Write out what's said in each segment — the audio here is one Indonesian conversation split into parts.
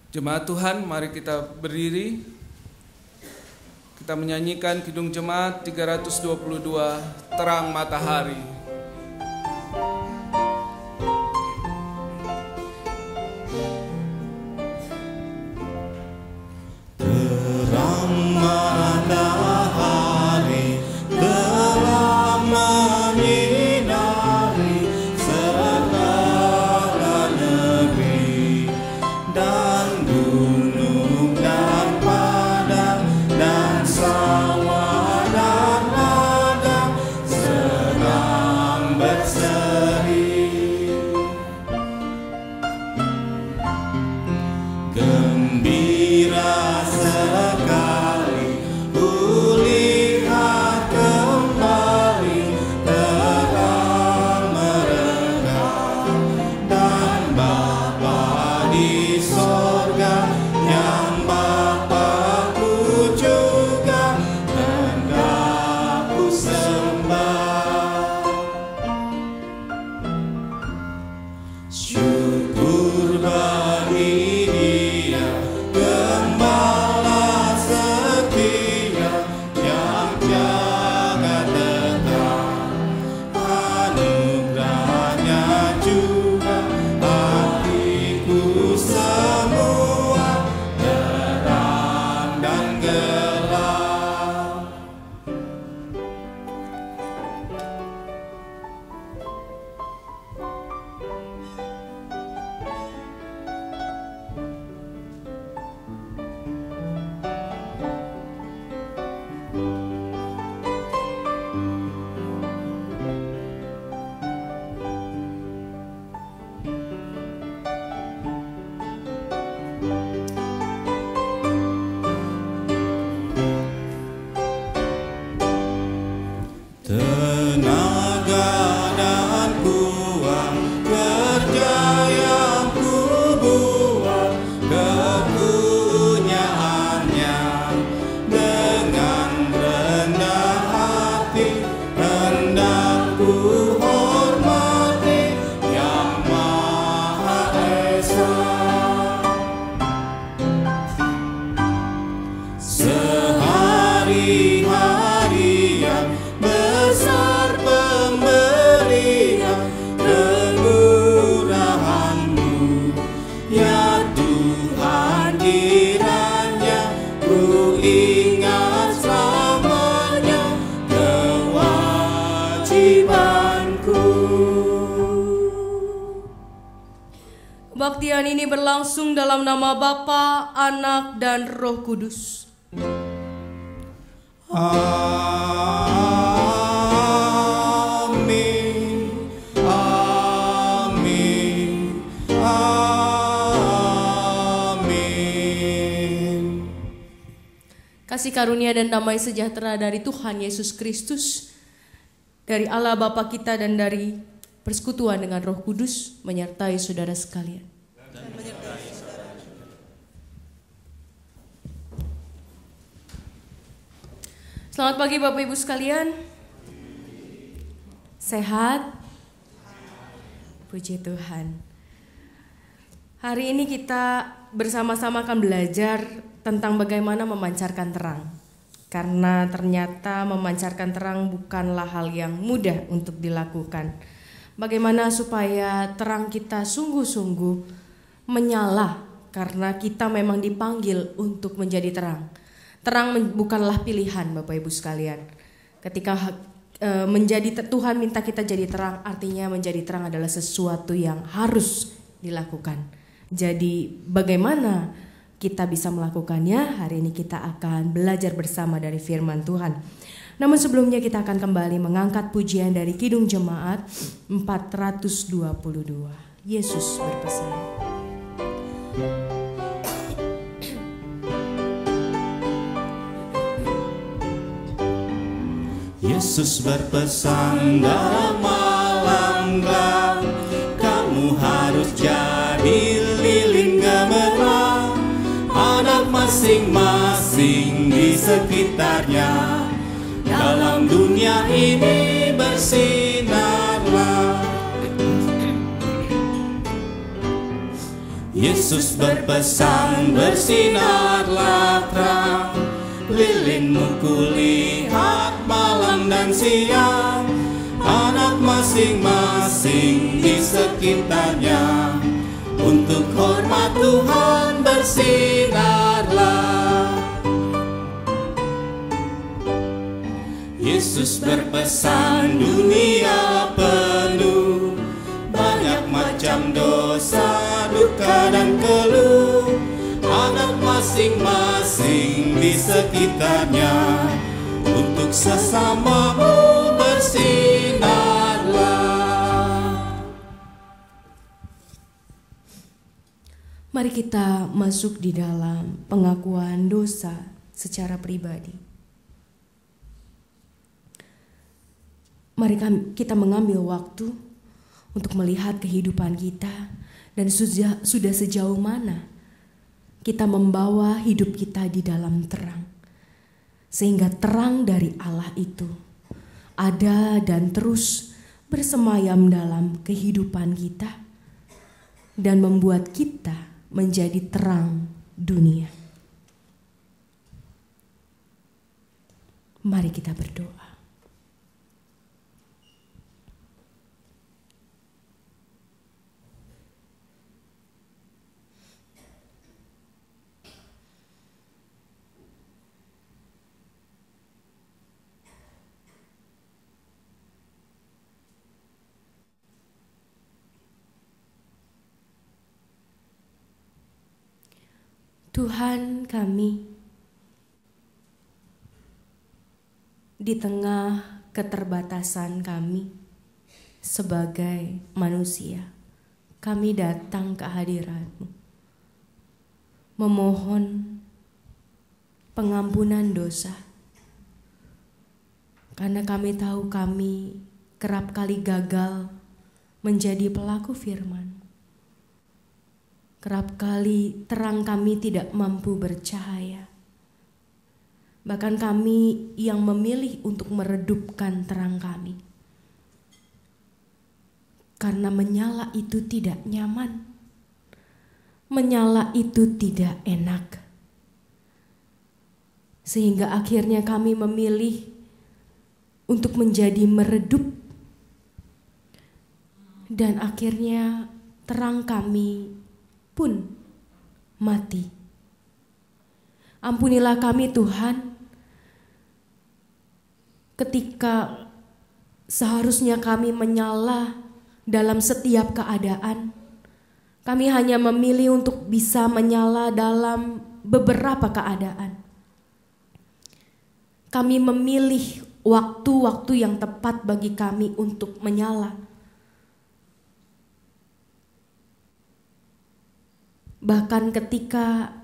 Jemaat Tuhan, mari kita berdiri. Kita menyanyikan Kidung Jemaat 322, Terang Matahari. Terang matahari telah menyinari segala negeri, dan gunung dan padang dan sawah dan ladang sedang berseri. Gembira sekali kulihat kembali terang mereka, dan Bapa di sorga yang Bapakku juga hendak ku sembah. Syukur bagi Dia, Gembala setia yang jaga tetap, anugerahnya juga hatiku semua terang dan gelap. Tenaga dan kuat kerja yang ku buat, kepunyaannya dengan rendah hati hendak ku hormati yang Maha Esa. Sehari-harian besar pemberian kemurahan-Mu, ya Tuhan, kiranya ku ingat selamanya kewajibanku. Kebaktian ini berlangsung dalam nama Bapa, Anak, dan Roh Kudus. Amin, amin, amin. Kasih karunia dan damai sejahtera dari Tuhan Yesus Kristus, dari Allah Bapa kita, dan dari persekutuan dengan Roh Kudus menyertai saudara sekalian. Selamat pagi Bapak Ibu sekalian. Sehat? Puji Tuhan. Hari ini kita bersama-sama akan belajar tentang bagaimana memancarkan terang. Karena ternyata memancarkan terang bukanlah hal yang mudah untuk dilakukan. Bagaimana supaya terang kita sungguh-sungguh menyala, karena kita memang dipanggil untuk menjadi terang. Terang bukanlah pilihan Bapak Ibu sekalian. Ketika Tuhan minta kita jadi terang, artinya menjadi terang adalah sesuatu yang harus dilakukan. Jadi bagaimana kita bisa melakukannya? Hari ini kita akan belajar bersama dari firman Tuhan. Namun sebelumnya kita akan kembali mengangkat pujian dari Kidung Jemaat 422. Yesus berpesan. Yesus berpesan dalam malam gelap, kamu harus jadi lilin gemerlap, anak masing-masing di sekitarnya, dalam dunia ini bersinarlah. Yesus berpesan, bersinarlah terang, lilinmu kulihat malam dan siang, anak masing-masing di sekitarnya, untuk hormat Tuhan bersinarlah. Yesus berpesan, dunia penuh banyak macam dosa, duka dan keluh, anak masing-masing di sekitarnya, untuk sesamamu bersinarlah. Mari kita masuk di dalam pengakuan dosa secara pribadi. Mari kita mengambil waktu untuk melihat kehidupan kita dan sudah sejauh mana kita membawa hidup kita di dalam terang. Sehingga terang dari Allah itu ada dan terus bersemayam dalam kehidupan kita dan membuat kita menjadi terang dunia. Mari kita berdoa. Tuhan kami, di tengah keterbatasan kami sebagai manusia, kami datang ke hadirat-Mu, memohon pengampunan dosa, karena kami tahu kami kerap kali gagal menjadi pelaku firman. Kerap kali terang kami tidak mampu bercahaya. Bahkan kami yang memilih untuk meredupkan terang kami. Karena menyala itu tidak nyaman. Menyala itu tidak enak. Sehingga akhirnya kami memilih untuk menjadi meredup. Dan akhirnya terang kami pun mati. Ampunilah kami Tuhan, ketika seharusnya kami menyala dalam setiap keadaan, kami hanya memilih untuk bisa menyala dalam beberapa keadaan. Kami memilih waktu-waktu yang tepat bagi kami untuk menyala. Bahkan ketika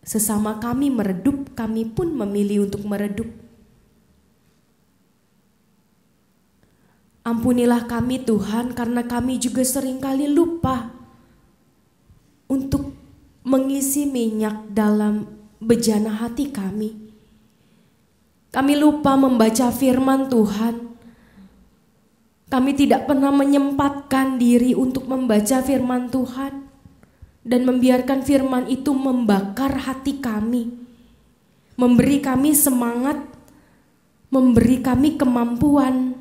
sesama kami meredup, kami pun memilih untuk meredup. Ampunilah kami Tuhan, karena kami juga seringkali lupa untuk mengisi minyak dalam bejana hati kami. Kami lupa membaca firman Tuhan. Kami tidak pernah menyempatkan diri untuk membaca firman Tuhan dan membiarkan firman itu membakar hati kami, memberi kami semangat, memberi kami kemampuan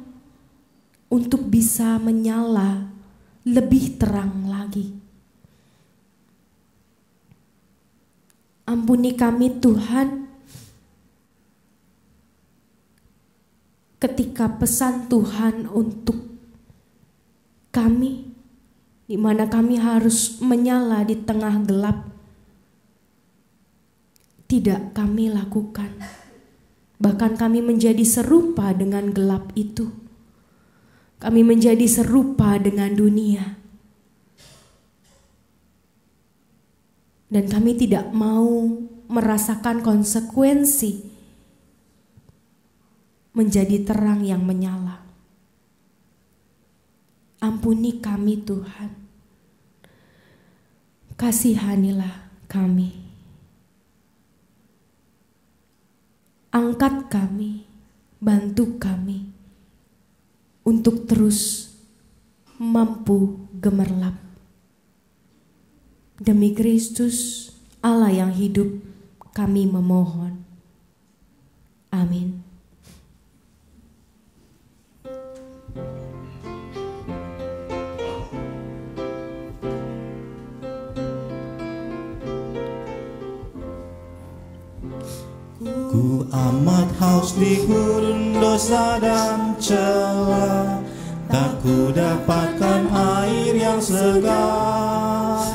untuk bisa menyala lebih terang lagi. Ampuni kami Tuhan, ketika pesan Tuhan untuk kami, di mana kami harus menyala di tengah gelap, tidak kami lakukan. Bahkan kami menjadi serupa dengan gelap itu. Kami menjadi serupa dengan dunia. Dan kami tidak mau merasakan konsekuensi menjadi terang yang menyala. Ampuni kami Tuhan. Kasihanilah kami. Angkat kami, bantu kami untuk terus mampu gemerlap Demi Kristus, Allah yang hidup, kami memohon. Amin. Ku amat haus di gurun dosa dan celah, tak ku dapatkan air yang segar.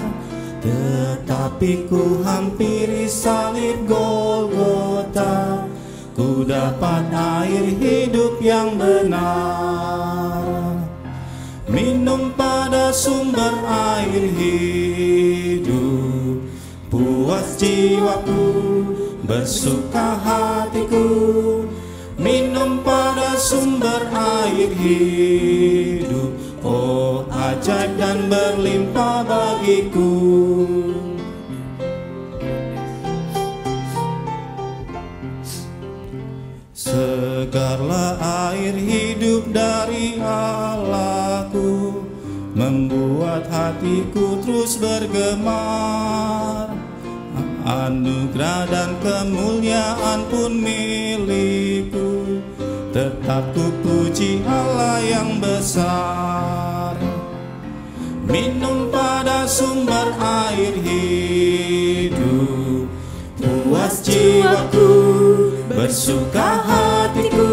Tetapi ku hampiri salib Golgota, ku dapat air hidup yang benar. Minum pada sumber air hidup, puas jiwaku, bersuka hatiku. Minum pada sumber air hidup, oh ajaib dan berlimpah bagiku. Segarlah air hidup dari Allahku, membuat hatiku terus bergemar. Anugerah dan kemuliaan pun milikku, tetap ku puji Allah yang besar. Minum pada sumber air hidup, puas jiwaku, bersuka hatiku.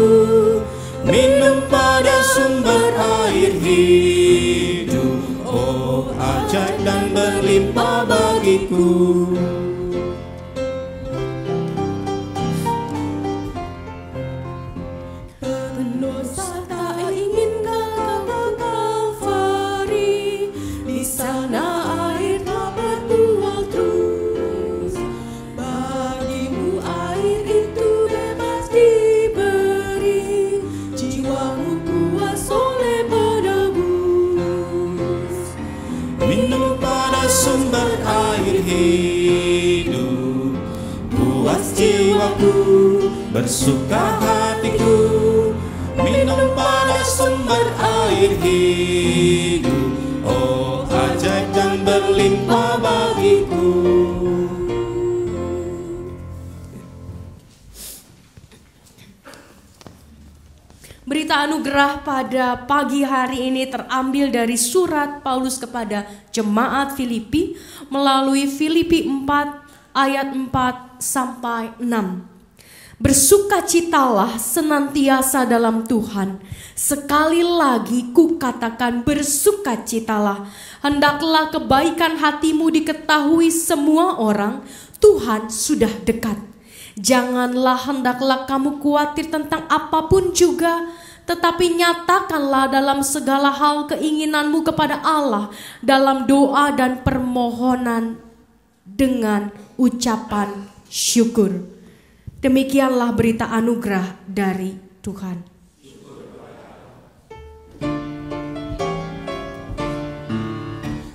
Minum pada sumber air hidup, oh ajaib dan berlimpah bagiku. Pendosa tak ingin kau Kalvari, di sana air tak bertuang terus. Bagimu air itu bebas diberi, jiwamu puas oleh penebus. Minum pada sumber air hidup, puas jiwaku, bersuka hatiku. Minum pada sumber air hidup, oh ajaib dan berlimpah bagiku. Berita anugerah pada pagi hari ini terambil dari surat Paulus kepada jemaat Filipi melalui Filipi 4 ayat 4 sampai 6. Bersukacitalah senantiasa dalam Tuhan. Sekali lagi kukatakan bersukacitalah. Hendaklah kebaikan hatimu diketahui semua orang. Tuhan sudah dekat. Janganlah hendaklah kamu khawatir tentang apapun juga, tetapi nyatakanlah dalam segala hal keinginanmu kepada Allah dalam doa dan permohonan dengan ucapan syukur. Demikianlah berita anugerah dari Tuhan.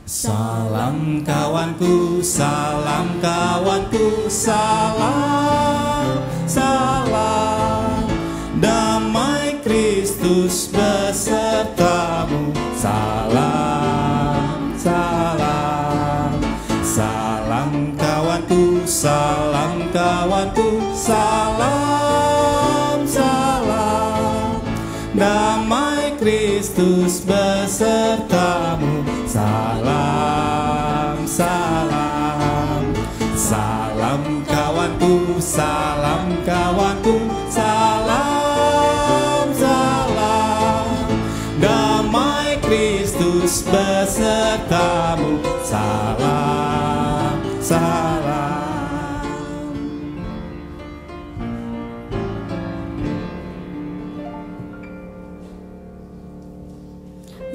Salam kawanku, salam kawanku, salam, salam. Damai Kristus besertamu, salam, salam. Salam kawanku, salam kawanku, salam, salam. Damai Kristus besertamu, salam, salam. Salam kawanku, salam kawanku, salam, salam. Damai Kristus besertamu, salam, salam.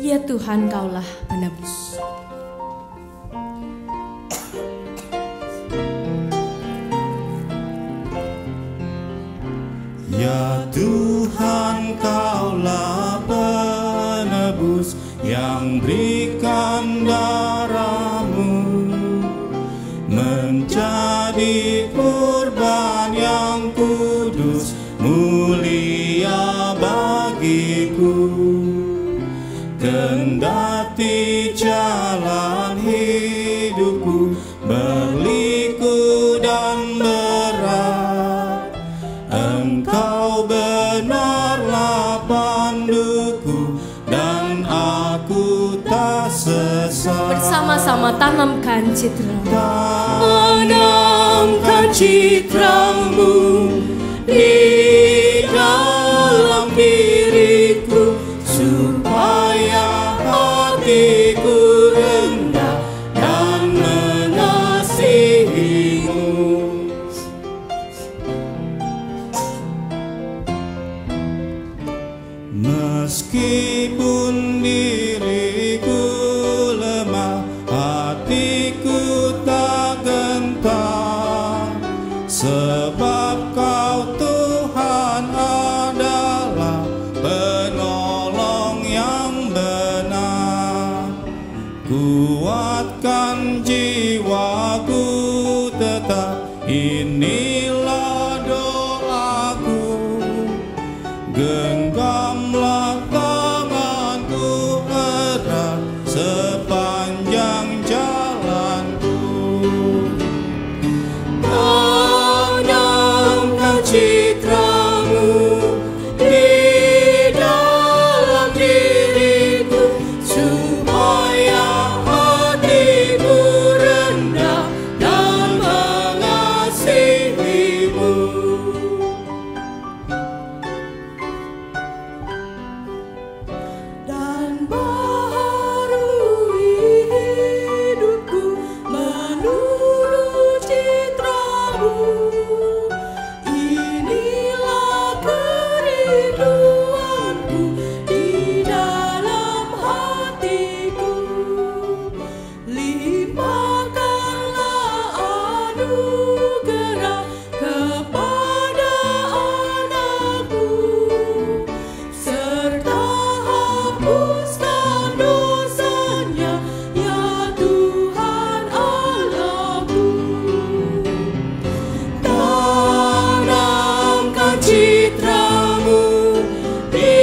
Ya Tuhan, Kaulah penebus. Ya Tuhan, Kaulah penebus yang berikan darah-Mu menjadi kurban yang kudus, mulia bagiku. Kendati jalan hidup panduku, berliku dan berat. Engkau benarlah panduku, dan aku tak sesat. Bersama-sama tanamkan citramu. Tanamkan citramu di dalam diriku, supaya hatiku rendah dan mengasihimu. Meskipun diriku lemah, hatiku tak gentar, sebab Kau Tuhan adalah penolong yang benar. Kuatkan jiwaku tetap, inilah doaku. Genggamlah tanganku erat sepanjang jalanku. Tanamkan citramu di dalam diriku, supaya hatiku rendah dan mengasihimu. Dan baharui hidupku menurut citramu. Inilah kerinduanku di dalam hatiku. Limpahkanlah anugerah kepada anakku, serta hapuskan dosanya, ya Tuhan Allahku. Tanamkan citramu di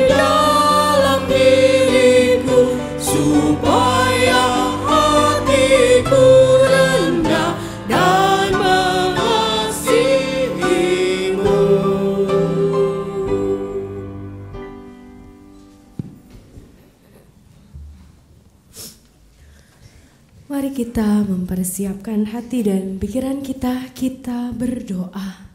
dalam diriku, supaya hatiku rendah dan mengasihimu. Mari kita mempersiapkan hati dan pikiran kita berdoa.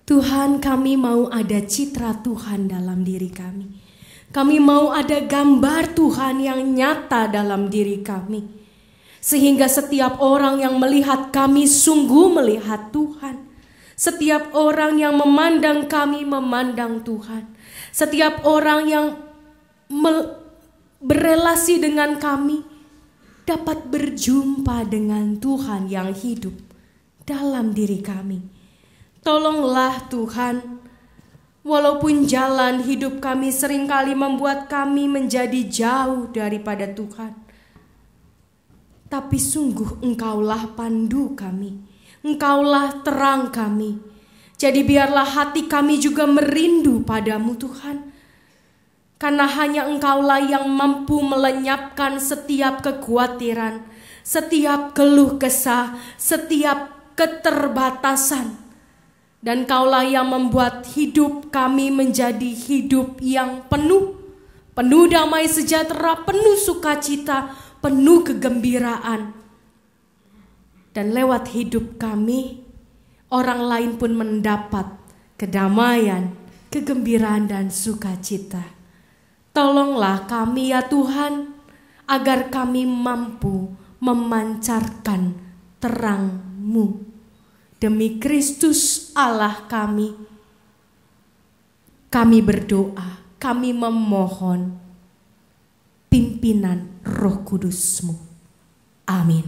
Tuhan, kami mau ada citra Tuhan dalam diri kami. Kami mau ada gambar Tuhan yang nyata dalam diri kami. Sehingga setiap orang yang melihat kami sungguh melihat Tuhan. Setiap orang yang memandang kami memandang Tuhan. Setiap orang yang berelasi dengan kami dapat berjumpa dengan Tuhan yang hidup dalam diri kami. Tolonglah Tuhan, walaupun jalan hidup kami seringkali membuat kami menjadi jauh daripada Tuhan, tapi sungguh Engkaulah pandu kami, Engkaulah terang kami. Jadi biarlah hati kami juga merindu padamu Tuhan. Karena hanya Engkaulah yang mampu melenyapkan setiap kekhawatiran, setiap keluh kesah, setiap keterbatasan. Dan Engkaulah yang membuat hidup kami menjadi hidup yang penuh damai sejahtera, penuh sukacita, penuh kegembiraan. Dan lewat hidup kami, orang lain pun mendapat kedamaian, kegembiraan dan sukacita. Tolonglah kami ya Tuhan, agar kami mampu memancarkan terang-Mu. Demi Kristus Allah kami berdoa, kami memohon pimpinan Roh Kudus-Mu. Amin.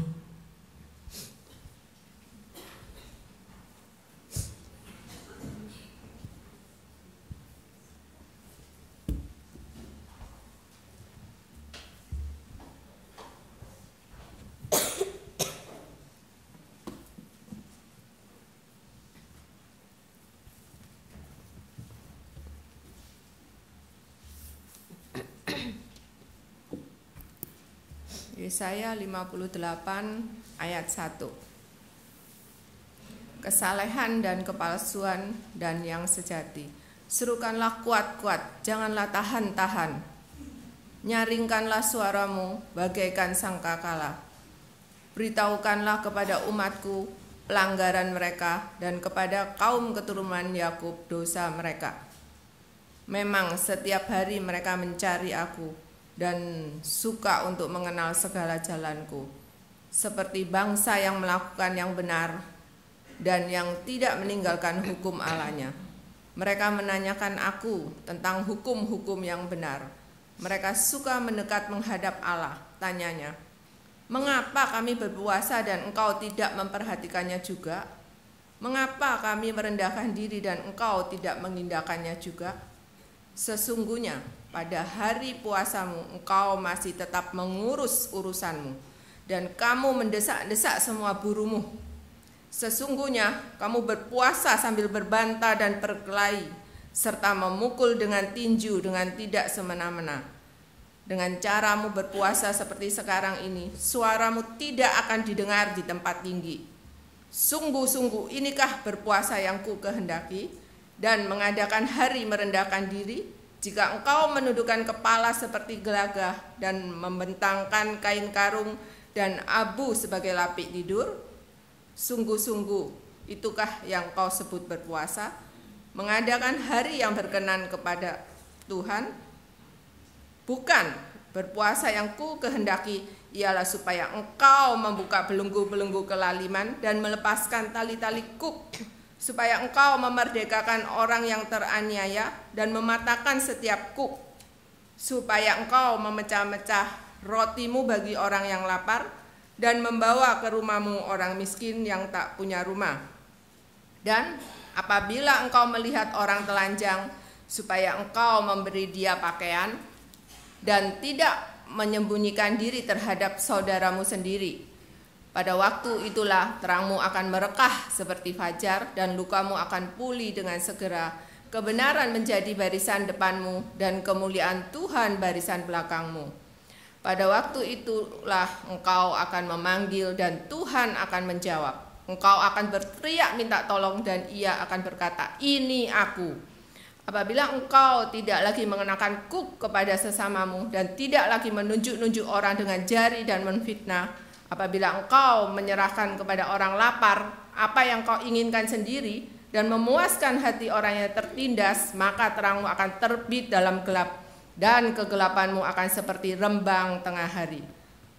Yesaya 58 ayat 1. Kesalehan dan kepalsuan dan yang sejati. Serukanlah kuat-kuat, janganlah tahan-tahan. Nyaringkanlah suaramu bagaikan sangkakala. Beritahukanlah kepada umatku pelanggaran mereka dan kepada kaum keturunan Yakub dosa mereka. Memang setiap hari mereka mencari aku dan suka untuk mengenal segala jalanku. Seperti bangsa yang melakukan yang benar dan yang tidak meninggalkan hukum Allahnya. Mereka menanyakan aku tentang hukum-hukum yang benar. Mereka suka mendekat menghadap Allah. Tanyanya, mengapa kami berpuasa dan engkau tidak memperhatikannya juga? Mengapa kami merendahkan diri dan engkau tidak mengindahkannya juga? Sesungguhnya pada hari puasamu engkau masih tetap mengurus urusanmu, dan kamu mendesak-desak semua burumu. Sesungguhnya kamu berpuasa sambil berbantah dan berkelahi, serta memukul dengan tinju dengan tidak semena-mena. Dengan caramu berpuasa seperti sekarang ini, suaramu tidak akan didengar di tempat tinggi. Sungguh-sungguh inikah berpuasa yang ku kehendaki, dan mengadakan hari merendahkan diri, jika engkau menundukkan kepala seperti gelagah dan membentangkan kain karung dan abu sebagai lapik tidur. Sungguh-sungguh itukah yang kau sebut berpuasa, mengadakan hari yang berkenan kepada Tuhan? Bukan, berpuasa yang ku kehendaki ialah supaya engkau membuka belenggu-belenggu kelaliman dan melepaskan tali-tali kuk, supaya engkau memerdekakan orang yang teraniaya dan mematahkan setiap kuk, supaya engkau memecah-mecah rotimu bagi orang yang lapar dan membawa ke rumahmu orang miskin yang tak punya rumah. Dan apabila engkau melihat orang telanjang, supaya engkau memberi dia pakaian dan tidak menyembunyikan diri terhadap saudaramu sendiri. Pada waktu itulah terangmu akan merekah seperti fajar dan lukamu akan pulih dengan segera. Kebenaran menjadi barisan depanmu dan kemuliaan Tuhan barisan belakangmu. Pada waktu itulah engkau akan memanggil dan Tuhan akan menjawab. Engkau akan berteriak minta tolong dan ia akan berkata, ini aku. Apabila engkau tidak lagi mengenakan kuk kepada sesamamu dan tidak lagi menunjuk-nunjuk orang dengan jari dan menfitnah, apabila engkau menyerahkan kepada orang lapar apa yang kau inginkan sendiri dan memuaskan hati orang yang tertindas, maka terangmu akan terbit dalam gelap dan kegelapanmu akan seperti rembang tengah hari.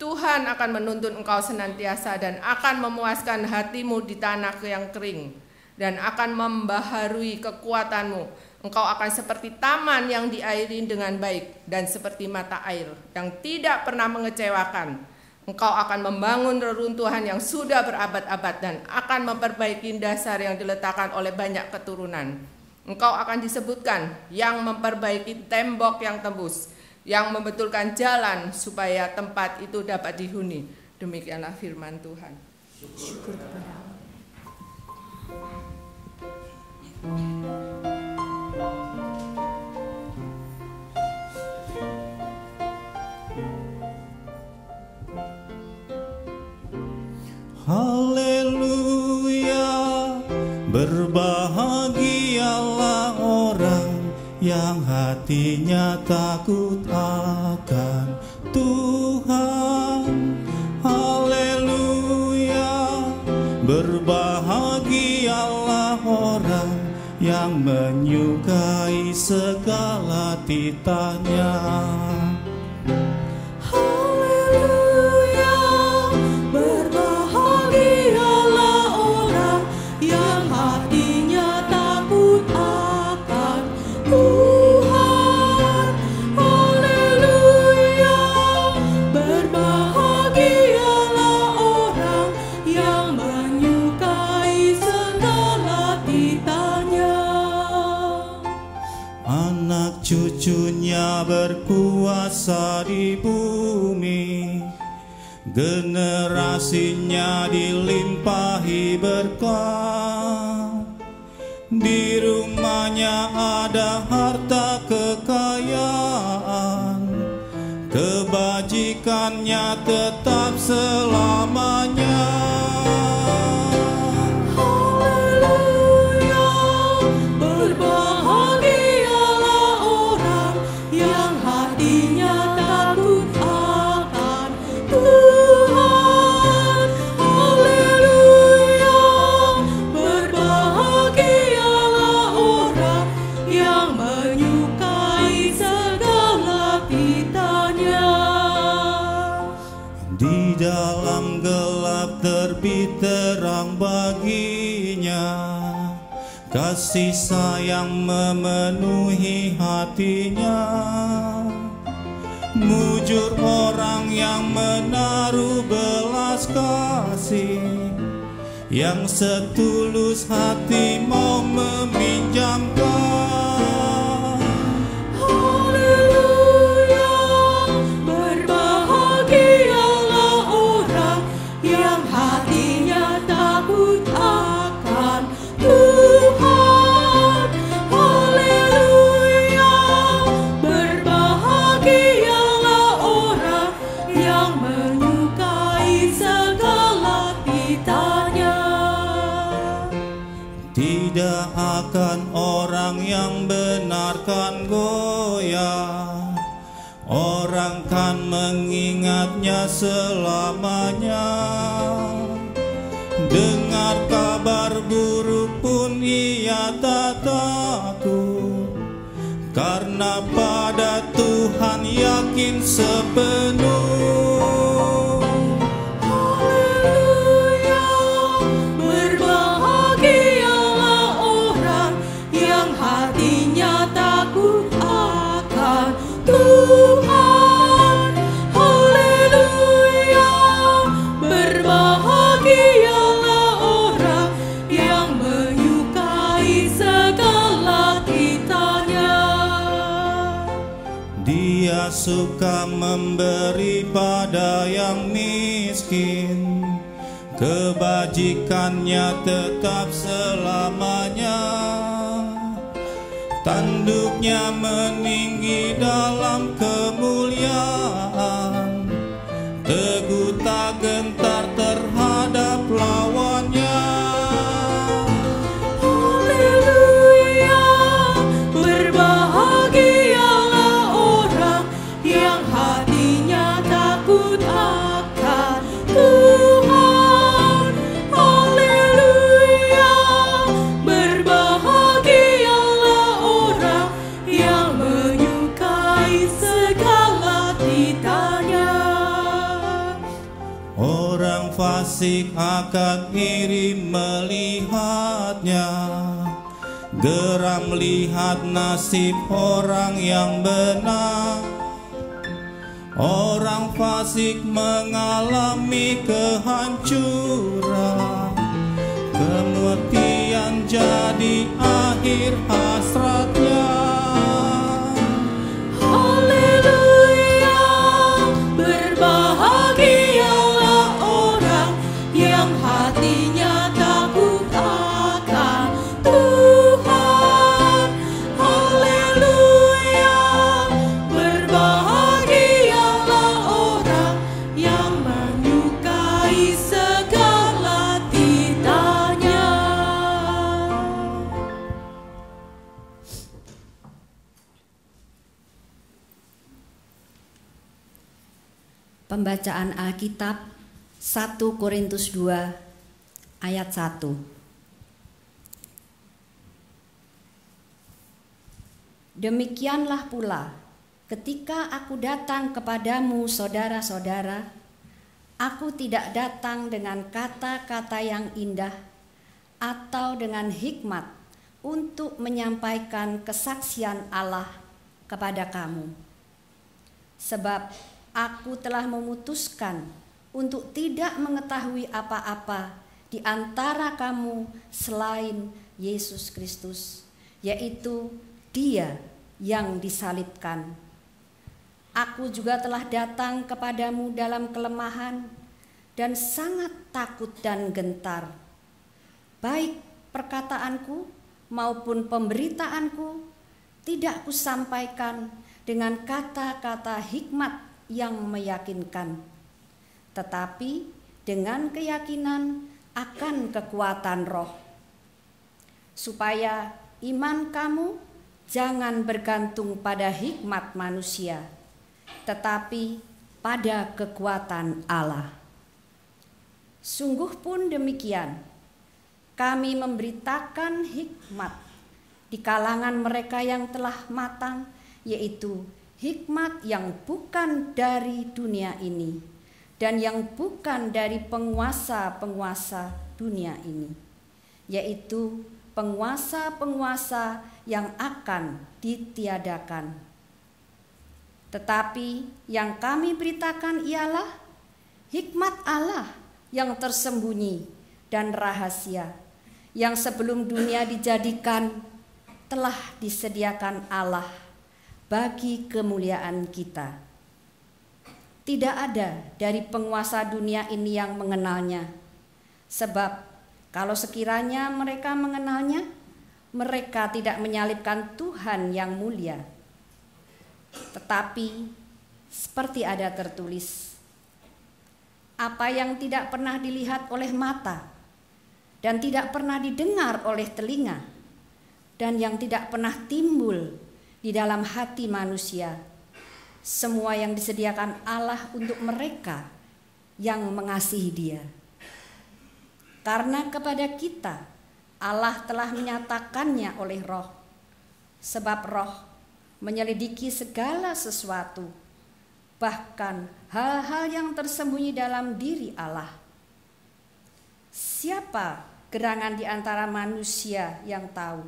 Tuhan akan menuntun engkau senantiasa dan akan memuaskan hatimu di tanah yang kering dan akan membaharui kekuatanmu. Engkau akan seperti taman yang diairi dengan baik dan seperti mata air yang tidak pernah mengecewakan. Engkau akan membangun reruntuhan yang sudah berabad-abad dan akan memperbaiki dasar yang diletakkan oleh banyak keturunan. Engkau akan disebutkan yang memperbaiki tembok yang tembus, yang membetulkan jalan supaya tempat itu dapat dihuni. Demikianlah firman Tuhan. Syukur kepada Allah. Haleluya, berbahagialah orang yang hatinya takut akan Tuhan. Haleluya, berbahagialah orang yang menyukai segala titahnya. Cucunya berkuasa di bumi, generasinya dilimpahi berkah. Di rumahnya ada harta kekayaan, kebajikan memberikannya tetap selamanya. Haleluya, berbahagialah orang yang hatinya takut akan Tuhan. Haleluya, berbahagialah orang yang menyukai segala titanya. Di dalam gelap terbit terang baginya, kasih sayang memenuhi hatinya. Mujur orang yang menaruh belas kasih, yang setulus hati mau meminjamkan. Haleluya, berbahagialah orang yang hatinya takut akan Tuhan. Haleluya, berbahagialah orang yang menyukai segala titanya. Tidak akan orang yang benarkan goyah, orang kan mengingatnya selamanya. Dengar kabar buruk pun ia tak takut, karena pada Tuhan yakin sepenuh. Haleluya, berbahagialah orang yang hatinya takut akan Tuhan. Haleluya, berbahagialah orang yang menyukai segala titanya. Dia suka memberi pada yang miskin, kebajikannya tetap selamanya. Tanduknya meninggi dalam kemuliaan, teguh tak gentar terhadap lawannya. Haleluya, berbahagialah orang yang hatinya takut akan Tuhan. Haleluya, berbahagialah orang yang menyukai segala titanya. Orang fasik akan iri melihatnya, geram lihat nasib orang yang benar. Orang fasik mengalami kehancuran, kematian jadi akhir hasratnya. Haleluya, berbahagialah orang yang hatinya takut akan Tuhan. Haleluya, berbahagialah orang yang menyukai segala titanya. Pembacaan Alkitab 1 Korintus 2 ayat 1. Demikianlah pula ketika aku datang kepadamu saudara-saudara, aku tidak datang dengan kata-kata yang indah atau dengan hikmat untuk menyampaikan kesaksian Allah kepada kamu. Sebab aku telah memutuskan untuk tidak mengetahui apa-apa di antara kamu selain Yesus Kristus, yaitu Dia yang disalibkan. Aku juga telah datang kepadamu dalam kelemahan dan sangat takut dan gentar. Baik perkataanku maupun pemberitaanku tidak kusampaikan dengan kata-kata hikmat yang meyakinkan, tetapi dengan keyakinan akan kekuatan Roh, supaya iman kamu jangan bergantung pada hikmat manusia, tetapi pada kekuatan Allah. Sungguh pun demikian, kami memberitakan hikmat di kalangan mereka yang telah matang, yaitu hikmat yang bukan dari dunia ini dan yang bukan dari penguasa-penguasa dunia ini, yaitu penguasa-penguasa yang akan ditiadakan. Tetapi yang kami beritakan ialah hikmat Allah yang tersembunyi dan rahasia, yang sebelum dunia dijadikan telah disediakan Allah bagi kemuliaan kita. Tidak ada dari penguasa dunia ini yang mengenalnya, sebab kalau sekiranya mereka mengenalnya, mereka tidak menyalibkan Tuhan yang mulia. Tetapi seperti ada tertulis, apa yang tidak pernah dilihat oleh mata dan tidak pernah didengar oleh telinga dan yang tidak pernah timbul di dalam hati manusia, semua yang disediakan Allah untuk mereka yang mengasihi Dia. Karena kepada kita Allah telah menyatakannya oleh Roh, sebab Roh menyelidiki segala sesuatu, bahkan hal-hal yang tersembunyi dalam diri Allah. Siapa gerangan di antara manusia yang tahu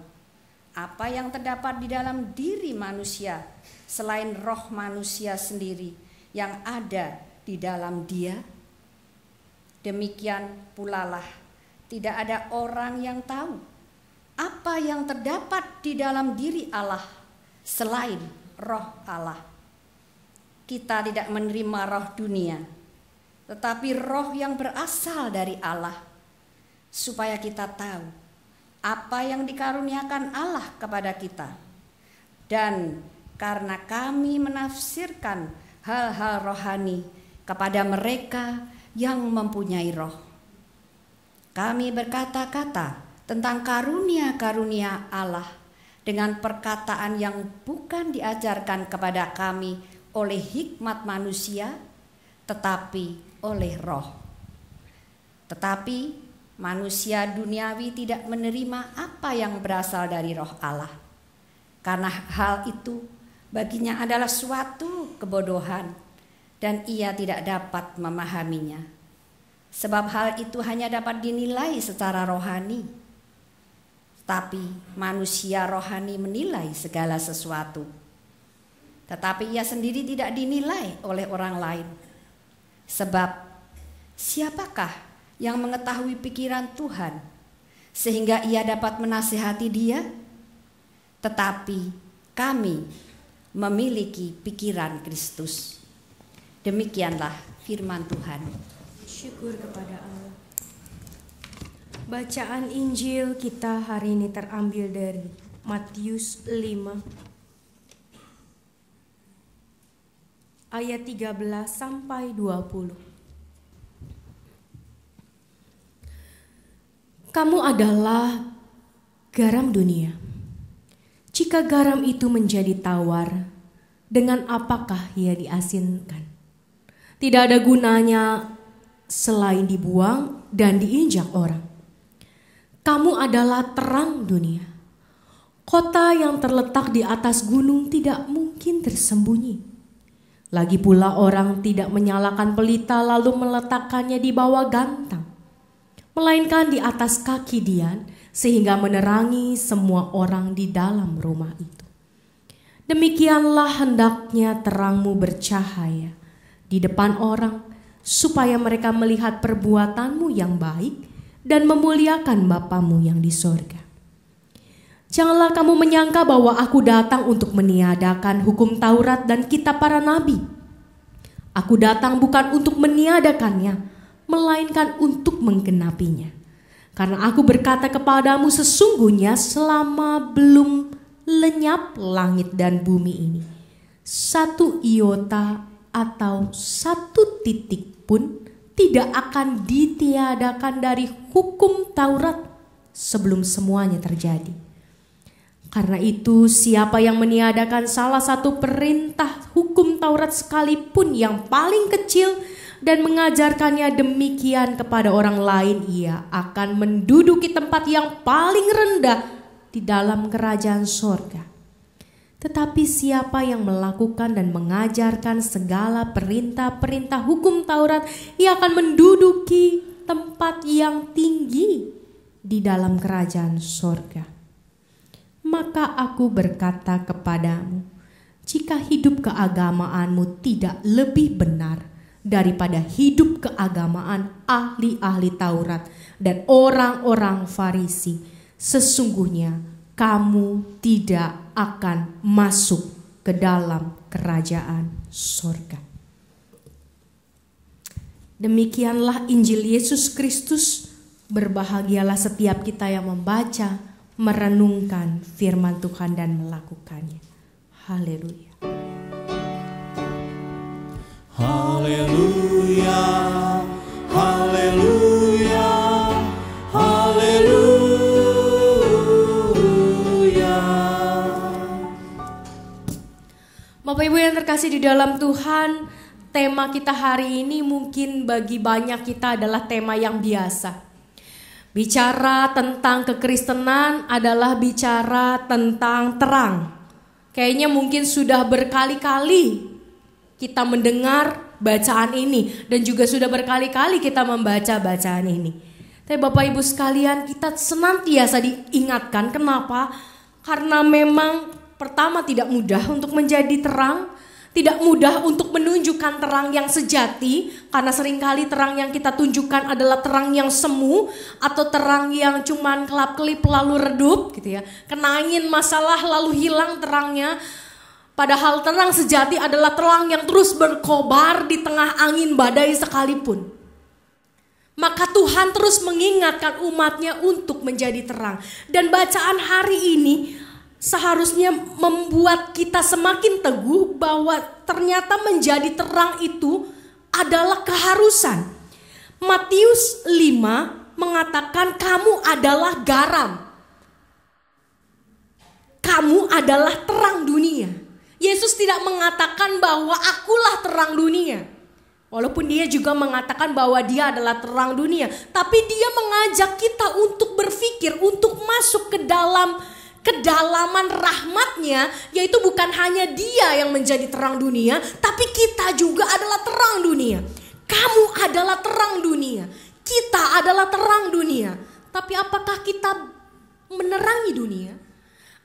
apa yang terdapat di dalam diri manusia selain roh manusia sendiri yang ada di dalam dia? Demikian pula lah, tidak ada orang yang tahu apa yang terdapat di dalam diri Allah selain roh Allah. Kita tidak menerima roh dunia, tetapi roh yang berasal dari Allah, supaya kita tahu apa yang dikaruniakan Allah kepada kita. Dan karena kami menafsirkan hal-hal rohani kepada mereka yang mempunyai roh, kami berkata-kata tentang karunia-karunia Allah dengan perkataan yang bukan diajarkan kepada kami oleh hikmat manusia, tetapi oleh Roh. Tetapi manusia duniawi tidak menerima apa yang berasal dari Roh Allah, karena hal itu baginya adalah suatu kebodohan dan ia tidak dapat memahaminya, sebab hal itu hanya dapat dinilai secara rohani. Tapi manusia rohani menilai segala sesuatu, tetapi ia sendiri tidak dinilai oleh orang lain. Sebab siapakah yang mengetahui pikiran Tuhan sehingga ia dapat menasihati dia? Tetapi kami memiliki pikiran Kristus. Demikianlah firman Tuhan. Syukur kepada Allah. Bacaan Injil kita hari ini terambil dari Matius 5 ayat 13 sampai 20. Kamu adalah garam dunia. Jika garam itu menjadi tawar, dengan apakah ia diasinkan? Tidak ada gunanya selain dibuang dan diinjak orang. Kamu adalah terang dunia. Kota yang terletak di atas gunung tidak mungkin tersembunyi. Lagi pula orang tidak menyalakan pelita lalu meletakkannya di bawah gantang, melainkan di atas kaki dian sehingga menerangi semua orang di dalam rumah itu. Demikianlah hendaknya terangmu bercahaya di depan orang, supaya mereka melihat perbuatanmu yang baik dan memuliakan Bapamu yang di sorga. Janganlah kamu menyangka bahwa aku datang untuk meniadakan hukum Taurat dan kitab para nabi. Aku datang bukan untuk meniadakannya, melainkan untuk menggenapinya. Karena aku berkata kepadamu, sesungguhnya selama belum lenyap langit dan bumi ini, satu iota atau satu titik pun tidak akan ditiadakan dari hukum Taurat sebelum semuanya terjadi. Karena itu, siapa yang meniadakan salah satu perintah hukum Taurat sekalipun yang paling kecil dan mengajarkannya demikian kepada orang lain, ia akan menduduki tempat yang paling rendah di dalam kerajaan sorga. Tetapi siapa yang melakukan dan mengajarkan segala perintah-perintah hukum Taurat, ia akan menduduki tempat yang tinggi di dalam kerajaan sorga. Maka aku berkata kepadamu, jika hidup keagamaanmu tidak lebih benar daripada hidup keagamaan ahli-ahli Taurat dan orang-orang Farisi, sesungguhnya kamu tidak akan masuk ke dalam kerajaan sorga. Demikianlah Injil Yesus Kristus. Berbahagialah setiap kita yang membaca, merenungkan firman Tuhan dan melakukannya. Haleluya. Haleluya, haleluya, haleluya. Bapak Ibu yang terkasih di dalam Tuhan, tema kita hari ini mungkin bagi banyak kita adalah tema yang biasa. Bicara tentang kekristenan adalah bicara tentang terang. Kayaknya mungkin sudah berkali-kali kita mendengar bacaan ini dan juga sudah berkali-kali kita membaca bacaan ini. Tapi Bapak Ibu sekalian, kita senantiasa diingatkan. Kenapa? Karena memang pertama tidak mudah untuk menjadi terang. Tidak mudah untuk menunjukkan terang yang sejati, karena seringkali terang yang kita tunjukkan adalah terang yang semu atau terang yang cuman kelap-kelip lalu redup gitu ya. Kena angin masalah lalu hilang terangnya. Padahal terang sejati adalah terang yang terus berkobar di tengah angin badai sekalipun. Maka Tuhan terus mengingatkan umatnya untuk menjadi terang. Dan bacaan hari ini seharusnya membuat kita semakin teguh bahwa ternyata menjadi terang itu adalah keharusan. Matius 5 mengatakan kamu adalah garam. Kamu adalah terang dunia. Yesus tidak mengatakan bahwa akulah terang dunia. Walaupun dia juga mengatakan bahwa dia adalah terang dunia. Tapi dia mengajak kita untuk berpikir, untuk masuk ke dalam kedalaman rahmatnya, yaitu bukan hanya dia yang menjadi terang dunia, tapi kita juga adalah terang dunia. Kamu adalah terang dunia, kita adalah terang dunia. Tapi apakah kita menerangi dunia?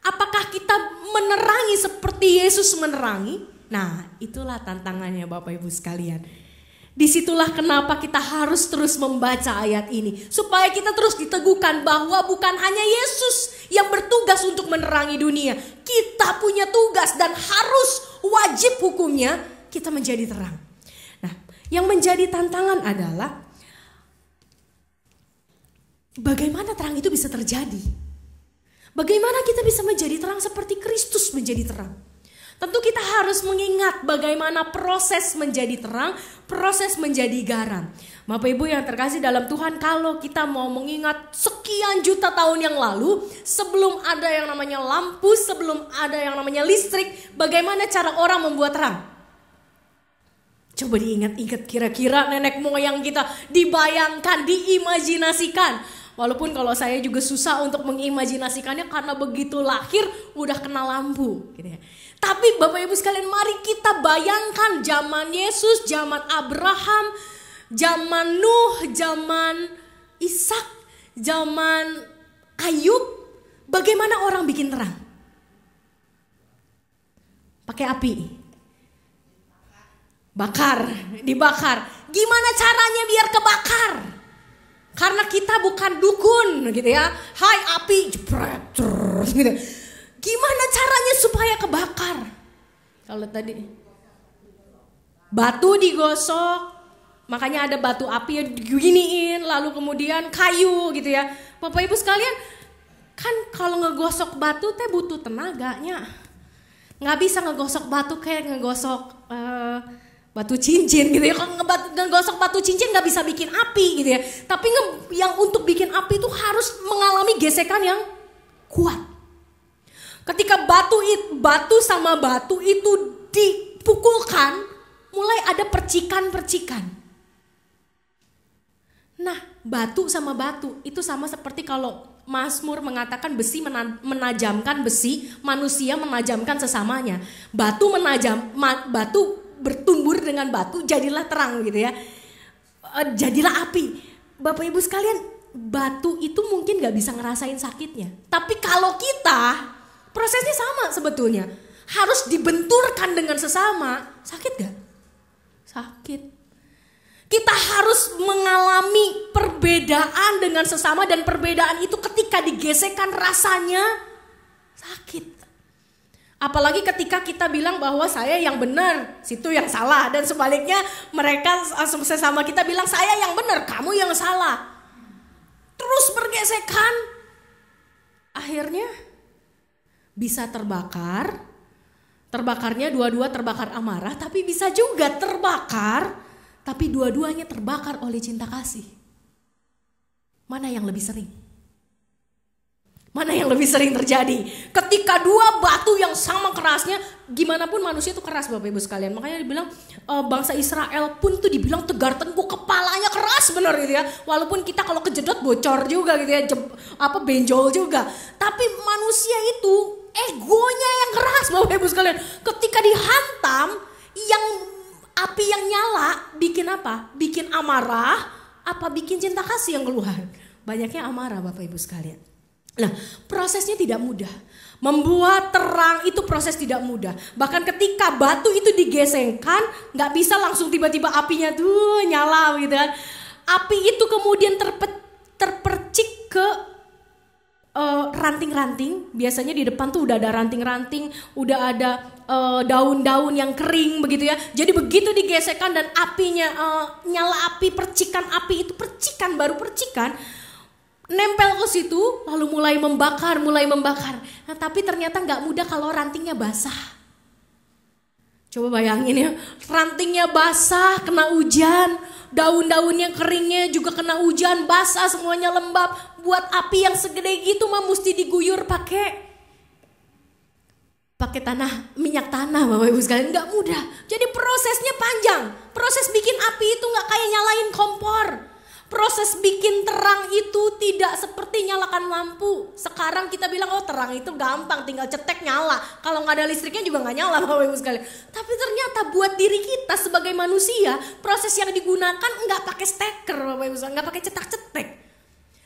Apakah kita menerangi seperti Yesus menerangi? Nah, itulah tantangannya Bapak Ibu sekalian. Disitulah kenapa kita harus terus membaca ayat ini. Supaya kita terus diteguhkan bahwa bukan hanya Yesus yang bertugas untuk menerangi dunia. Kita punya tugas dan harus wajib hukumnya kita menjadi terang. Nah, yang menjadi tantangan adalah bagaimana terang itu bisa terjadi. Bagaimana kita bisa menjadi terang seperti Kristus menjadi terang. Tentu kita harus mengingat bagaimana proses menjadi terang, proses menjadi garam. Bapak Ibu yang terkasih dalam Tuhan, kalau kita mau mengingat sekian juta tahun yang lalu, sebelum ada yang namanya lampu, sebelum ada yang namanya listrik, bagaimana cara orang membuat terang? Coba diingat-ingat kira-kira nenek moyang kita, dibayangkan, diimajinasikan. Walaupun kalau saya juga susah untuk mengimajinasikannya karena begitu lahir udah kena lampu gitu ya. Tapi Bapak Ibu sekalian, mari kita bayangkan zaman Yesus, zaman Abraham, zaman Nuh, zaman Ishak, zaman Ayub. Bagaimana orang bikin terang? Pakai api. Bakar, dibakar. Gimana caranya biar kebakar? Karena kita bukan dukun gitu ya. Hai api, jepret, gitu. Gimana caranya supaya kebakar? Kalau tadi batu digosok, makanya ada batu api yang diginiin, lalu kemudian kayu gitu ya. Bapak Ibu sekalian, kan kalau ngegosok batu teh butuh tenaganya. Nggak bisa ngegosok batu kayak ngegosok batu cincin gitu ya. Kalau ngegosok batu cincin nggak bisa bikin api gitu ya. Tapi yang untuk bikin api itu harus mengalami gesekan yang kuat. Ketika batu sama batu itu dipukulkan, mulai ada percikan-percikan. Nah, batu sama batu itu sama seperti kalau Mazmur mengatakan besi menajamkan besi, manusia menajamkan sesamanya. Batu bertumbuh dengan batu, jadilah terang gitu ya. Jadilah api. Bapak Ibu sekalian, batu itu mungkin gak bisa ngerasain sakitnya. Tapi kalau kita, prosesnya sama sebetulnya. Harus dibenturkan dengan sesama, sakit gak? Sakit. Kita harus mengalami perbedaan dengan sesama dan perbedaan itu ketika digesekkan rasanya sakit. Apalagi ketika kita bilang bahwa saya yang benar, situ yang salah, dan sebaliknya mereka sesama kita bilang saya yang benar, kamu yang salah. Terus bergesekan, akhirnya bisa terbakar. Terbakarnya dua-dua terbakar amarah, tapi bisa juga terbakar. Tapi dua-duanya terbakar oleh cinta kasih. Mana yang lebih sering? Mana yang lebih sering terjadi? Ketika dua batu yang sama kerasnya, gimana pun manusia itu keras Bapak Ibu sekalian. Makanya dibilang bangsa Israel pun tuh dibilang tegar tengkuk, kepalanya keras benar gitu ya. Walaupun kita kalau kejedot bocor juga gitu ya, benjol juga. Tapi manusia itu egonya yang keras Bapak Ibu sekalian. Ketika dihantam, api yang nyala bikin apa? Bikin amarah, apa bikin cinta kasih yang keluar? Banyaknya amarah Bapak Ibu sekalian. Nah, prosesnya tidak mudah. Membuat terang itu proses tidak mudah. Bahkan ketika batu itu digesengkan, gak bisa langsung tiba-tiba apinya tuh nyala gitu kan. Api itu kemudian terpercik ke ranting-ranting. Biasanya di depan tuh udah ada ranting-ranting, udah ada daun-daun yang kering begitu ya. Jadi begitu digesekkan dan apinya nyala api, percikan api itu percikan baru percikan nempel ke situ, lalu mulai membakar. Nah, tapi ternyata nggak mudah kalau rantingnya basah. Coba bayangin ya, rantingnya basah, kena hujan, daun-daunnya keringnya juga kena hujan, basah semuanya lembab. Buat api yang segede gitu mah mesti diguyur pakai minyak tanah Bapak Ibu sekalian, nggak mudah. Jadi prosesnya panjang. Proses bikin api itu nggak kayak nyalain kompor. Proses bikin terang itu tidak seperti nyalakan lampu. Sekarang kita bilang terang itu gampang, tinggal cetek nyala. Kalau nggak ada listriknya juga nggak nyala Bapak Ibu sekalian. Tapi ternyata buat diri kita sebagai manusia, proses yang digunakan nggak pakai steker Bapak Ibu sekalian, nggak pakai cetak-cetek.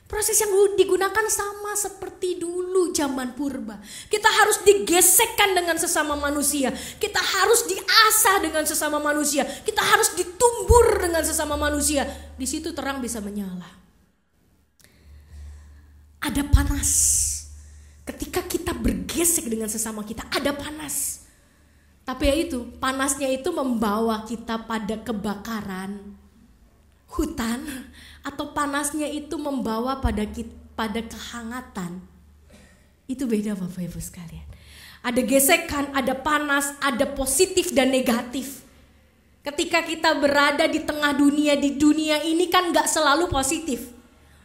Proses yang digunakan sama seperti dulu zaman purba. Kita harus digesekkan dengan sesama manusia. Kita harus diasah dengan sesama manusia. Kita harus ditumbur dengan sesama manusia. Di situ terang bisa menyala. Ada panas. Ketika kita bergesek dengan sesama kita, ada panas. Tapi ya itu, panasnya itu membawa kita pada kebakaran hutan. Atau panasnya itu membawa pada kehangatan. Itu beda Bapak Ibu sekalian. Ada gesekan, ada panas, ada positif dan negatif. Ketika kita berada di tengah dunia, di dunia ini kan gak selalu positif.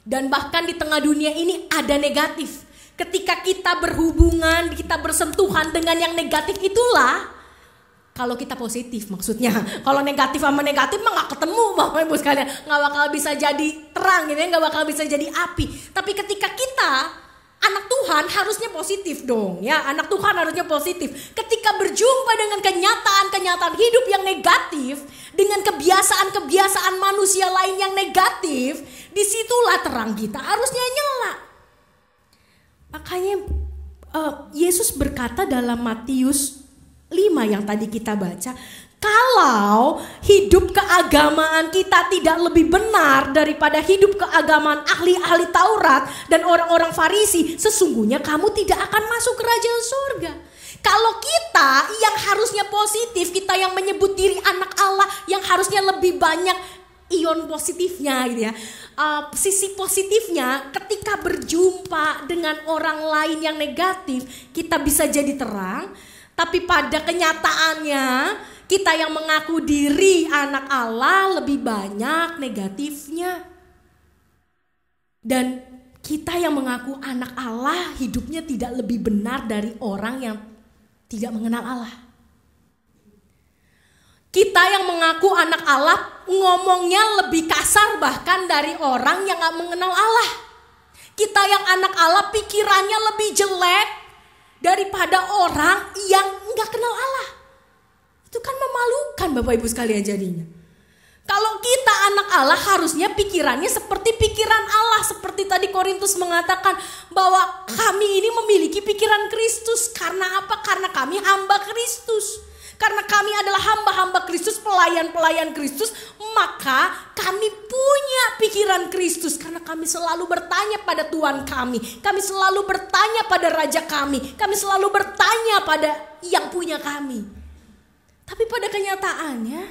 Dan bahkan di tengah dunia ini ada negatif. Ketika kita berhubungan, kita bersentuhan dengan yang negatif itulah, kalau kita positif maksudnya. Kalau negatif sama negatif mah gak ketemu Bapak Ibu sekalian. Gak bakal bisa jadi terang gitu ya, gak bakal bisa jadi api. Tapi ketika kita anak Tuhan harusnya positif dong ya. Anak Tuhan harusnya positif. Ketika berjumpa dengan kenyataan-kenyataan hidup yang negatif, dengan kebiasaan-kebiasaan manusia lain yang negatif, disitulah terang kita harusnya nyala. Makanya Yesus berkata dalam Matius 5 yang tadi kita baca, kalau hidup keagamaan kita tidak lebih benar daripada hidup keagamaan ahli-ahli Taurat dan orang-orang Farisi, sesungguhnya kamu tidak akan masuk kerajaan surga. Kalau kita yang harusnya positif, kita yang menyebut diri anak Allah, yang harusnya lebih banyak ion positifnya gitu ya, sisi positifnya, ketika berjumpa dengan orang lain yang negatif, kita bisa jadi terang. Tapi pada kenyataannya Kita yang mengaku diri anak Allah lebih banyak negatifnya. Dan kita yang mengaku anak Allah hidupnya tidak lebih benar dari orang yang tidak mengenal Allah. Kita yang mengaku anak Allah ngomongnya lebih kasar bahkan dari orang yang gak mengenal Allah. Kita yang anak Allah pikirannya lebih jelek daripada orang yang gak kenal Allah. Itu kan memalukan Bapak Ibu sekalian jadinya. Kalau kita anak Allah harusnya pikirannya seperti pikiran Allah. Seperti tadi Korintus mengatakan bahwa kami ini memiliki pikiran Kristus. Karena apa? Karena kami hamba Kristus. Karena kami adalah hamba-hamba Kristus, pelayan-pelayan Kristus. Maka kami punya pikiran Kristus. Karena kami selalu bertanya pada Tuhan kami. Kami selalu bertanya pada Raja kami. Kami selalu bertanya pada yang punya kami. Tapi pada kenyataannya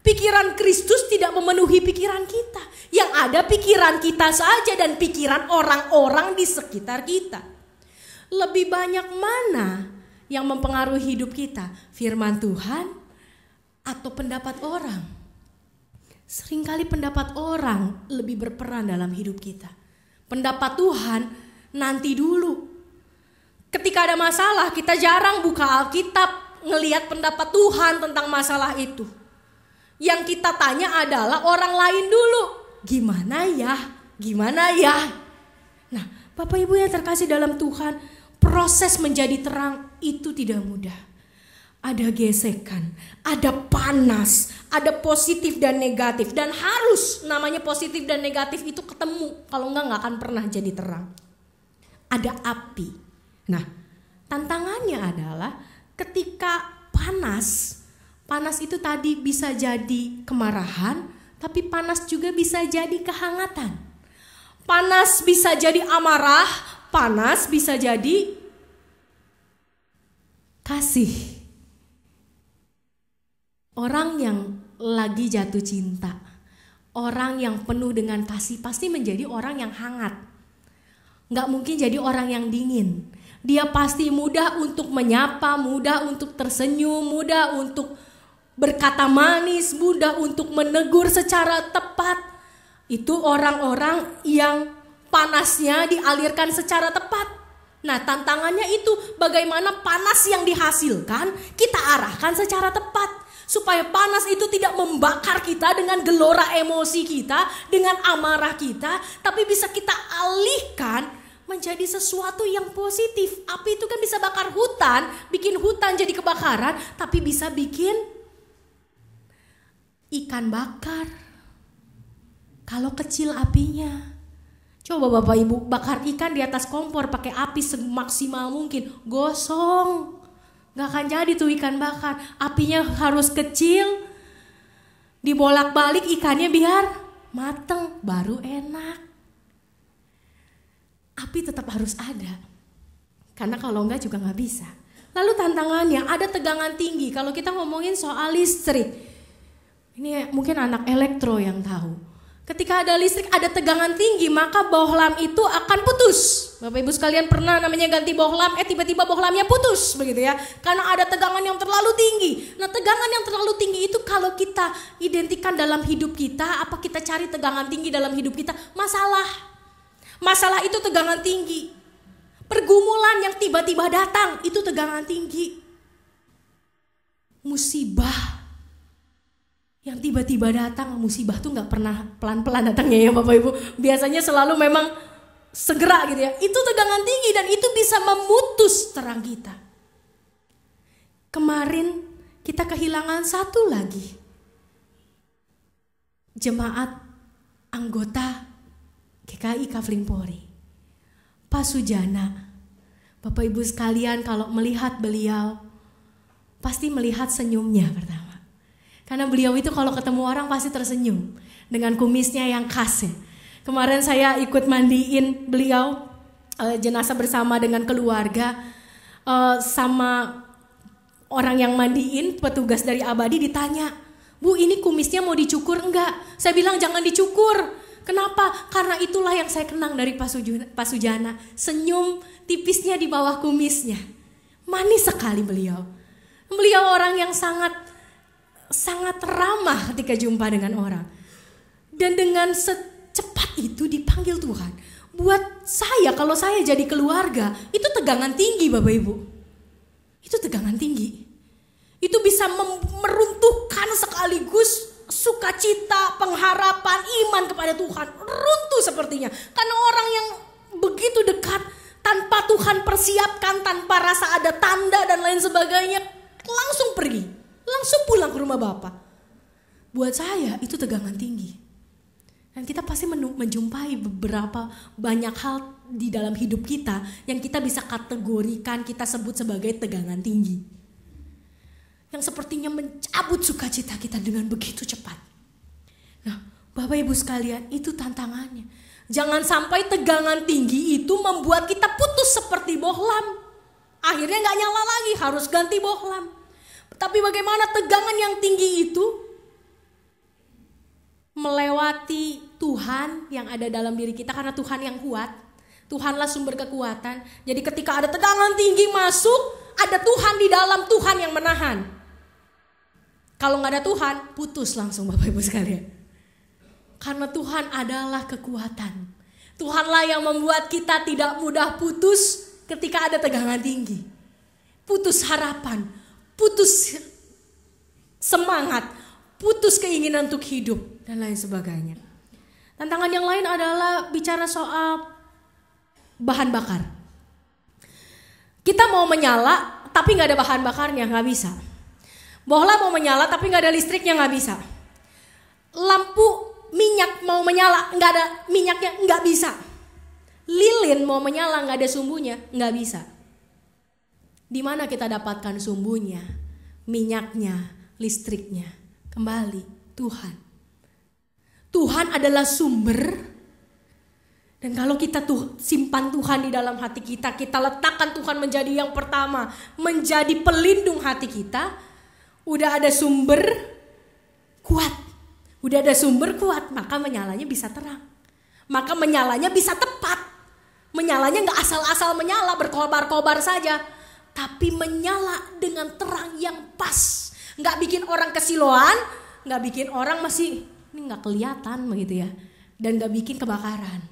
pikiran Kristus tidak memenuhi pikiran kita. Yang ada pikiran kita saja dan pikiran orang-orang di sekitar kita. Lebih banyak mana yang mempengaruhi hidup kita? Firman Tuhan atau pendapat orang? Seringkali pendapat orang lebih berperan dalam hidup kita. Pendapat Tuhan nanti dulu. Ketika ada masalah kita jarang buka Alkitab ngelihat pendapat Tuhan tentang masalah itu. Yang kita tanya adalah orang lain dulu. Gimana ya? Gimana ya? Nah, Bapak Ibu yang terkasih dalam Tuhan, proses menjadi terang itu tidak mudah. Ada gesekan, ada panas, ada positif dan negatif. Dan harus namanya positif dan negatif itu ketemu. Kalau enggak akan pernah jadi terang. Ada api. Nah, tantangannya adalah ketika panas itu tadi bisa jadi kemarahan, tapi panas juga bisa jadi kehangatan. Panas bisa jadi amarah, panas bisa jadi kasih. Orang yang lagi jatuh cinta, orang yang penuh dengan kasih pasti menjadi orang yang hangat. Nggak mungkin jadi orang yang dingin. Dia pasti mudah untuk menyapa, mudah untuk tersenyum, mudah untuk berkata manis, mudah untuk menegur secara tepat. Itu orang-orang yang panasnya dialirkan secara tepat. Nah, tantangannya itu bagaimana panas yang dihasilkan kita arahkan secara tepat. Supaya panas itu tidak membakar kita dengan gelora emosi kita, dengan amarah kita. Tapi bisa kita alihkan menjadi sesuatu yang positif. Api itu kan bisa bakar hutan, bikin hutan jadi kebakaran, tapi bisa bikin ikan bakar. Kalau kecil apinya. Coba Bapak Ibu bakar ikan di atas kompor pakai api semaksimal mungkin, gosong. Gak akan jadi tuh ikan bakar. Apinya harus kecil, dibolak-balik ikannya biar mateng, baru enak. Api tetap harus ada. Karena kalau enggak juga gak bisa. Lalu tantangannya ada tegangan tinggi. Kalau kita ngomongin soal listrik, ini mungkin anak elektro yang tahu. Ketika ada listrik, ada tegangan tinggi, maka bohlam itu akan putus. Bapak Ibu sekalian pernah namanya ganti bohlam, tiba-tiba bohlamnya putus begitu ya. Karena ada tegangan yang terlalu tinggi. Nah, tegangan yang terlalu tinggi itu kalau kita identikan dalam hidup kita, apa kita cari tegangan tinggi dalam hidup kita? Masalah. Masalah itu tegangan tinggi. Pergumulan yang tiba-tiba datang itu tegangan tinggi. Musibah yang tiba-tiba datang, musibah tuh gak pernah pelan-pelan datangnya ya Bapak Ibu. Biasanya selalu memang segera gitu ya. Itu tegangan tinggi dan itu bisa memutus terang kita. Kemarin kita kehilangan satu lagi jemaat anggota GKI Kafling Polri, Pak Sujana. Bapak Ibu sekalian kalau melihat beliau pasti melihat senyumnya pertama. Karena beliau itu kalau ketemu orang pasti tersenyum dengan kumisnya yang khas ya. Kemarin saya ikut mandiin beliau jenazah bersama dengan keluarga, sama orang yang mandiin petugas dari Abadi ditanya, "Bu, ini kumisnya mau dicukur enggak?" Saya bilang jangan dicukur. Kenapa? Karena itulah yang saya kenang dari Pak Sujana, senyum tipisnya di bawah kumisnya. Manis sekali beliau. Beliau orang yang sangat sangat ramah ketika jumpa dengan orang. Dan dengan secepat itu dipanggil Tuhan. Buat saya, kalau saya jadi keluarga, itu tegangan tinggi Bapak Ibu. Itu tegangan tinggi. Itu bisa meruntuhkan sekaligus sukacita, pengharapan, iman kepada Tuhan. Runtuh sepertinya. Karena orang yang begitu dekat, tanpa Tuhan persiapkan, tanpa rasa ada tanda dan lain sebagainya, langsung pergi. Langsung pulang ke rumah Bapa. Buat saya itu tegangan tinggi. Dan kita pasti menjumpai beberapa banyak hal di dalam hidup kita yang kita bisa kategorikan, kita sebut sebagai tegangan tinggi. Yang sepertinya mencabut sukacita kita dengan begitu cepat. Nah, Bapak Ibu sekalian, itu tantangannya. Jangan sampai tegangan tinggi itu membuat kita putus seperti bohlam. Akhirnya gak nyala lagi, harus ganti bohlam. Tapi bagaimana tegangan yang tinggi itu melewati Tuhan yang ada dalam diri kita, karena Tuhan yang kuat. Tuhanlah sumber kekuatan. Jadi ketika ada tegangan tinggi masuk, ada Tuhan di dalam, Tuhan yang menahan. Kalau gak ada Tuhan, putus langsung Bapak Ibu sekalian. Karena Tuhan adalah kekuatan. Tuhanlah yang membuat kita tidak mudah putus ketika ada tegangan tinggi. Putus harapan, putus semangat, putus keinginan untuk hidup, dan lain sebagainya. Tantangan yang lain adalah bicara soal bahan bakar. Kita mau menyala tapi gak ada bahan bakarnya, gak bisa. Bohlam mau menyala tapi gak ada listriknya, gak bisa. Lampu minyak mau menyala gak ada minyaknya, gak bisa. Lilin mau menyala gak ada sumbunya, gak bisa. Di mana kita dapatkan sumbunya, minyaknya, listriknya? Kembali Tuhan. Tuhan adalah sumber. Dan kalau kita simpan Tuhan di dalam hati kita, kita letakkan Tuhan menjadi yang pertama, menjadi pelindung hati kita, udah ada sumber kuat. Udah ada sumber kuat, maka menyalanya bisa terang. Maka menyalanya bisa tepat. Menyalanya gak asal-asal menyala, berkobar-kobar saja. Tapi menyala dengan terang yang pas. Gak bikin orang kesiloan, gak bikin orang masih, ini gak kelihatan begitu ya. Dan gak bikin kebakaran.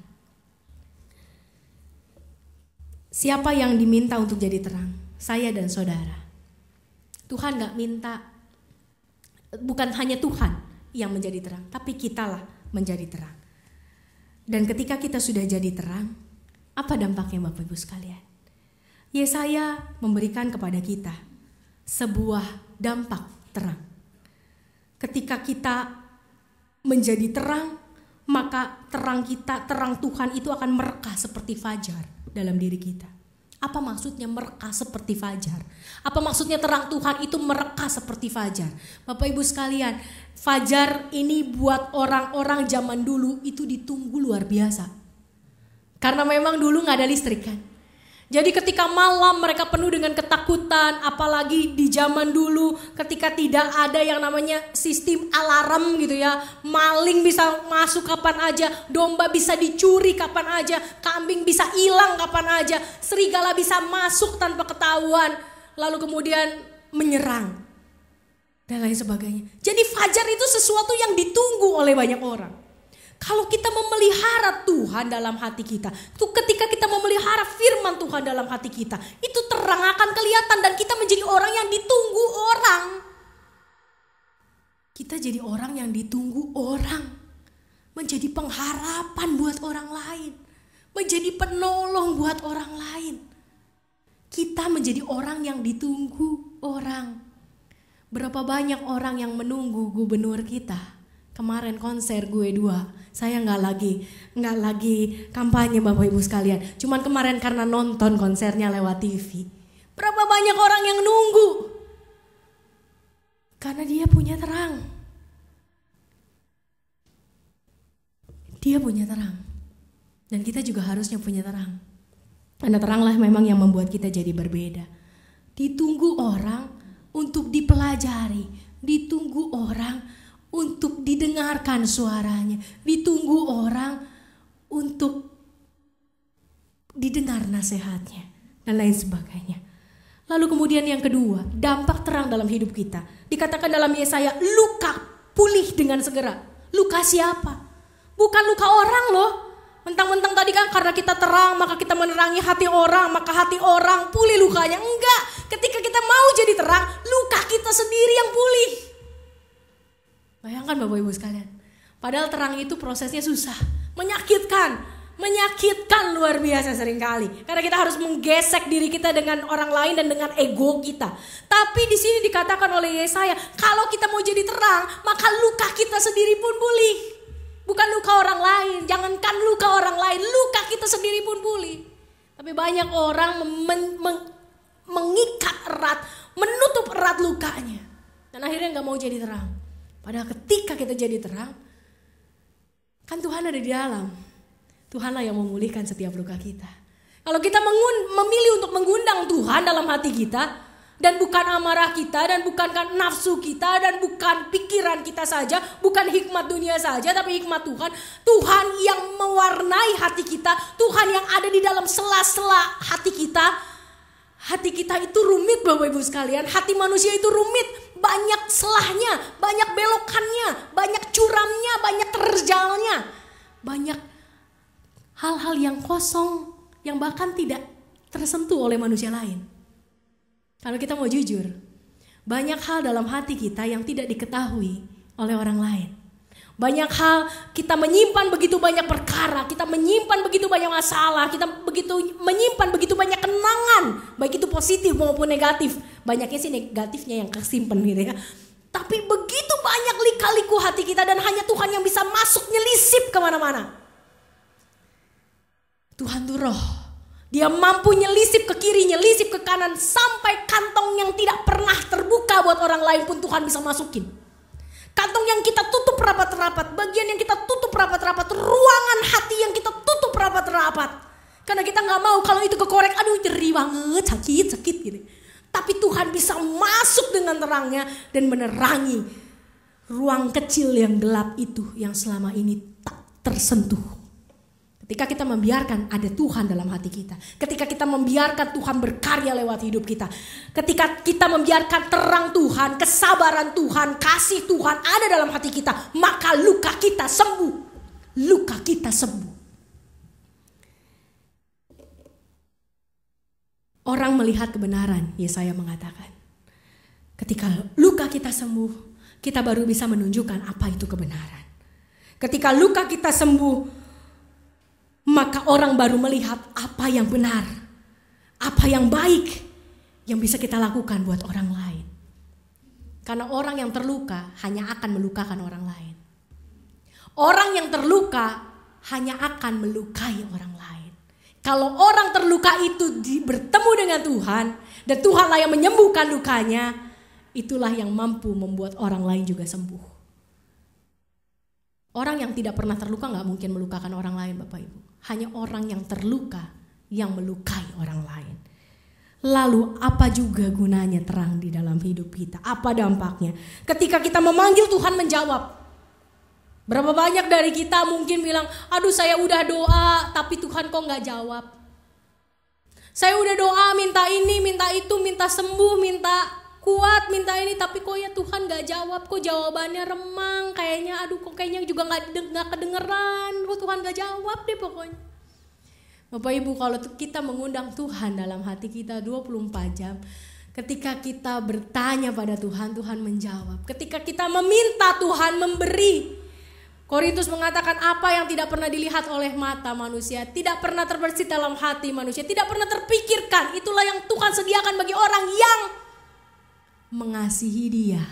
Siapa yang diminta untuk jadi terang? Saya dan saudara. Tuhan gak minta, bukan hanya Tuhan yang menjadi terang, tapi kitalah menjadi terang. Dan ketika kita sudah jadi terang, apa dampaknya Bapak Ibu sekalian? Yesaya memberikan kepada kita sebuah dampak terang. Ketika kita menjadi terang, maka terang kita, terang Tuhan itu akan merekah seperti fajar dalam diri kita. Apa maksudnya merekah seperti fajar? Apa maksudnya terang Tuhan itu merekah seperti fajar? Bapak Ibu sekalian, fajar ini buat orang-orang zaman dulu itu ditunggu luar biasa. Karena memang dulu gak ada listrik kan. Jadi ketika malam mereka penuh dengan ketakutan, apalagi di zaman dulu ketika tidak ada yang namanya sistem alarm gitu ya. Maling bisa masuk kapan aja, domba bisa dicuri kapan aja, kambing bisa hilang kapan aja, serigala bisa masuk tanpa ketahuan, lalu kemudian menyerang dan lain sebagainya. Jadi fajar itu sesuatu yang ditunggu oleh banyak orang. Kalau kita memelihara Tuhan dalam hati kita, itu ketika kita memelihara firman Tuhan dalam hati kita, itu terang akan kelihatan dan kita menjadi orang yang ditunggu orang. Kita jadi orang yang ditunggu orang, menjadi pengharapan buat orang lain, menjadi penolong buat orang lain. Kita menjadi orang yang ditunggu orang. Berapa banyak orang yang menunggu gubernur kita? Kemarin konser Gue 2, saya nggak lagi kampanye Bapak Ibu sekalian. Cuman kemarin karena nonton konsernya lewat TV. Berapa banyak orang yang nunggu? Karena dia punya terang. Dia punya terang. Dan kita juga harusnya punya terang. Karena teranglah memang yang membuat kita jadi berbeda. Ditunggu orang untuk dipelajari. Ditunggu orang untuk didengarkan suaranya, ditunggu orang untuk didengar nasihatnya, dan lain sebagainya. Lalu kemudian yang kedua, dampak terang dalam hidup kita. Dikatakan dalam Yesaya, luka pulih dengan segera. Luka siapa? Bukan luka orang loh. Mentang-mentang tadi kan karena kita terang maka kita menerangi hati orang, maka hati orang pulih lukanya. Enggak, ketika kita mau jadi terang, luka kita sendiri yang pulih. Bayangkan Bapak Ibu sekalian. Padahal terang itu prosesnya susah, menyakitkan luar biasa seringkali. Karena kita harus menggesek diri kita dengan orang lain dan dengan ego kita. Tapi di sini dikatakan oleh Yesaya, kalau kita mau jadi terang, maka luka kita sendiri pun pulih. Bukan luka orang lain, jangankan luka orang lain, luka kita sendiri pun pulih. Tapi banyak orang mengikat erat, menutup erat lukanya. Dan akhirnya gak mau jadi terang. Padahal ketika kita jadi terang, kan Tuhan ada di dalam. Tuhanlah yang memulihkan setiap luka kita. Kalau kita memilih untuk mengundang Tuhan dalam hati kita, dan bukan amarah kita, dan bukan nafsu kita, dan bukan pikiran kita saja, bukan hikmat dunia saja, tapi hikmat Tuhan. Tuhan yang mewarnai hati kita, Tuhan yang ada di dalam sela-sela hati kita. Hati kita itu rumit Bapak Ibu sekalian, hati manusia itu rumit. Banyak selahnya, banyak belokannya, banyak curamnya, banyak terjalnya. Banyak hal-hal yang kosong, yang bahkan tidak tersentuh oleh manusia lain. Kalau kita mau jujur, banyak hal dalam hati kita yang tidak diketahui oleh orang lain. Banyak hal kita menyimpan begitu banyak perkara, kita menyimpan begitu banyak masalah, kita menyimpan begitu banyak kenangan, baik itu positif maupun negatif. Banyaknya sih negatifnya yang kesimpan gitu ya. Tapi begitu banyak lika-liku hati kita dan hanya Tuhan yang bisa masuk nyelisip kemana-mana. Tuhan tuh roh. Dia mampu nyelisip ke kiri, nyelisip ke kanan, sampai kantong yang tidak pernah terbuka buat orang lain pun Tuhan bisa masukin. Kantong yang kita tutup rapat-rapat, bagian yang kita tutup rapat-rapat, ruangan hati yang kita tutup rapat-rapat. Karena kita gak mau kalau itu kekorek, aduh nyeri banget, sakit gitu. Tapi Tuhan bisa masuk dengan terangnya dan menerangi ruang kecil yang gelap itu yang selama ini tak tersentuh. Ketika kita membiarkan ada Tuhan dalam hati kita. Ketika kita membiarkan Tuhan berkarya lewat hidup kita. Ketika kita membiarkan terang Tuhan, kesabaran Tuhan, kasih Tuhan ada dalam hati kita. Maka luka kita sembuh. Luka kita sembuh. Orang melihat kebenaran, Yesaya mengatakan. Ketika luka kita sembuh, kita baru bisa menunjukkan apa itu kebenaran. Ketika luka kita sembuh, maka orang baru melihat apa yang benar, apa yang baik yang bisa kita lakukan buat orang lain. Karena orang yang terluka hanya akan melukakan orang lain. Orang yang terluka hanya akan melukai orang lain. Kalau orang terluka itu bertemu dengan Tuhan dan Tuhanlah yang menyembuhkan lukanya, itulah yang mampu membuat orang lain juga sembuh. Orang yang tidak pernah terluka gak mungkin melukakan orang lain Bapak Ibu. Hanya orang yang terluka yang melukai orang lain. Lalu apa juga gunanya terang di dalam hidup kita? Apa dampaknya? Ketika kita memanggil Tuhan menjawab. Berapa banyak dari kita mungkin bilang, aduh saya udah doa tapi Tuhan kok gak jawab. Saya udah doa minta ini, minta itu, minta sembuh, minta kuat, minta ini, tapi kok ya Tuhan gak jawab, kok jawabannya remang, kayaknya aduh kok kayaknya juga gak kedengeran, kok Tuhan gak jawab deh pokoknya. Bapak Ibu, kalau kita mengundang Tuhan dalam hati kita 24 jam, ketika kita bertanya pada Tuhan, Tuhan menjawab. Ketika kita meminta, Tuhan memberi. Korintus mengatakan apa yang tidak pernah dilihat oleh mata manusia, tidak pernah terbersit dalam hati manusia, tidak pernah terpikirkan, itulah yang Tuhan sediakan bagi orang yang mengasihi Dia.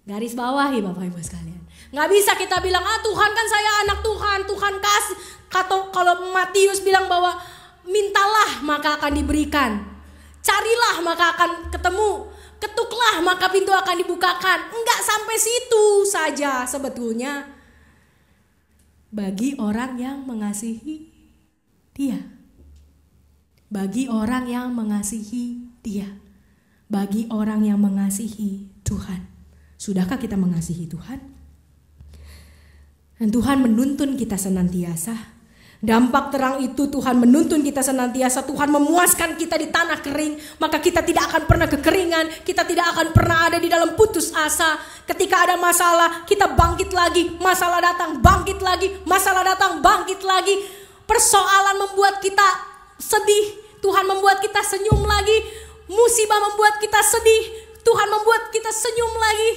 Garis bawahi Bapak Ibu sekalian. Gak bisa kita bilang, Tuhan kan saya anak Tuhan, Tuhan kasih. Kalau Matius bilang bahwa mintalah maka akan diberikan, carilah maka akan ketemu, ketuklah maka pintu akan dibukakan. Enggak sampai situ saja sebetulnya bagi orang yang mengasihi Dia. Bagi orang yang mengasihi Dia. Bagi orang yang mengasihi Tuhan. Sudahkah kita mengasihi Tuhan? Dan Tuhan menuntun kita senantiasa. Dampak terang itu Tuhan menuntun kita senantiasa, Tuhan memuaskan kita di tanah kering, maka kita tidak akan pernah kekeringan, kita tidak akan pernah ada di dalam putus asa. Ketika ada masalah, kita bangkit lagi, masalah datang, bangkit lagi, masalah datang, bangkit lagi. Persoalan membuat kita sedih, Tuhan membuat kita senyum lagi. Musibah membuat kita sedih, Tuhan membuat kita senyum lagi.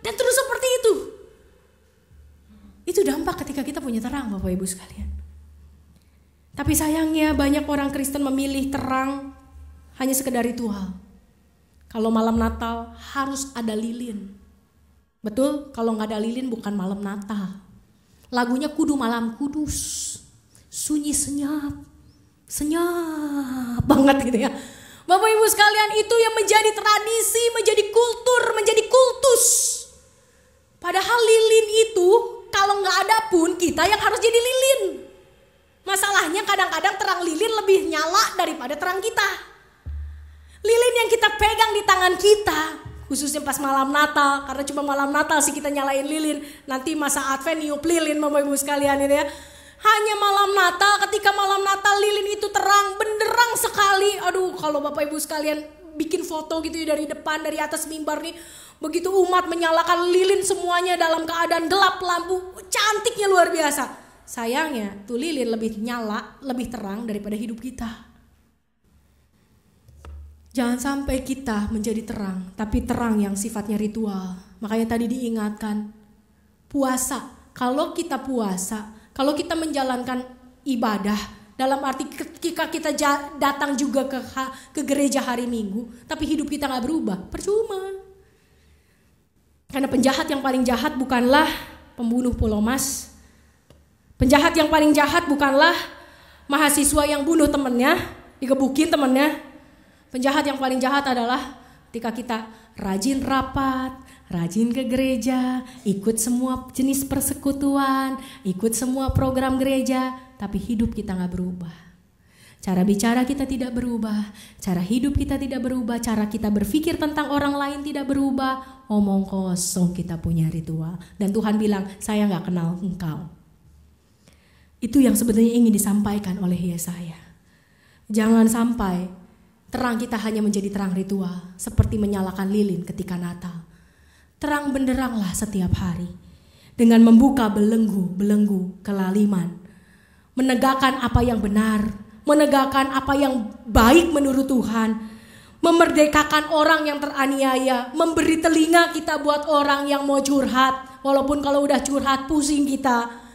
Dan terus seperti itu. Itu dampak ketika kita punya terang, Bapak Ibu sekalian. Tapi sayangnya banyak orang Kristen memilih terang hanya sekedar ritual. Kalau malam Natal harus ada lilin. Betul, kalau nggak ada lilin bukan malam Natal. Lagunya kudu malam kudus. Sunyi senyap. Senyap banget gitu ya. Bapak Ibu sekalian, itu yang menjadi tradisi, menjadi kultur, menjadi kultus. Padahal lilin itu kalau nggak ada pun kita yang harus jadi lilin. Masalahnya kadang-kadang terang lilin lebih nyala daripada terang kita. Lilin yang kita pegang di tangan kita, khususnya pas malam Natal, karena cuma malam Natal sih kita nyalain lilin. Nanti masa Advent niup lilin Bapak Ibu sekalian ini ya. Hanya malam Natal, ketika malam Natal lilin itu terang, benderang sekali. Aduh, kalau Bapak Ibu sekalian bikin foto gitu ya dari depan, dari atas mimbar nih. Begitu umat menyalakan lilin semuanya dalam keadaan gelap lampu, cantiknya luar biasa. Sayangnya tuh lilin lebih nyala, lebih terang daripada hidup kita. Jangan sampai kita menjadi terang, tapi terang yang sifatnya ritual. Makanya tadi diingatkan, puasa. Kalau kita puasa, kalau kita menjalankan ibadah, dalam arti ketika kita datang juga ke gereja hari Minggu, tapi hidup kita gak berubah, percuma. Karena penjahat yang paling jahat bukanlah pembunuh Pulau Mas. Penjahat yang paling jahat bukanlah mahasiswa yang bunuh temannya, digebukin temannya. Penjahat yang paling jahat adalah ketika kita rajin rapat, rajin ke gereja, ikut semua jenis persekutuan, ikut semua program gereja, tapi hidup kita gak berubah. Cara bicara kita tidak berubah, cara hidup kita tidak berubah, cara kita berpikir tentang orang lain tidak berubah, omong kosong kita punya ritual. Dan Tuhan bilang, saya gak kenal engkau. Itu yang sebenarnya ingin disampaikan oleh Yesaya. Jangan sampai terang kita hanya menjadi terang ritual, seperti menyalakan lilin ketika Natal. Terang benderanglah setiap hari dengan membuka belenggu kelaliman, menegakkan apa yang benar, menegakkan apa yang baik menurut Tuhan, memerdekakan orang yang teraniaya, memberi telinga kita buat orang yang mau curhat, walaupun kalau udah curhat pusing kita.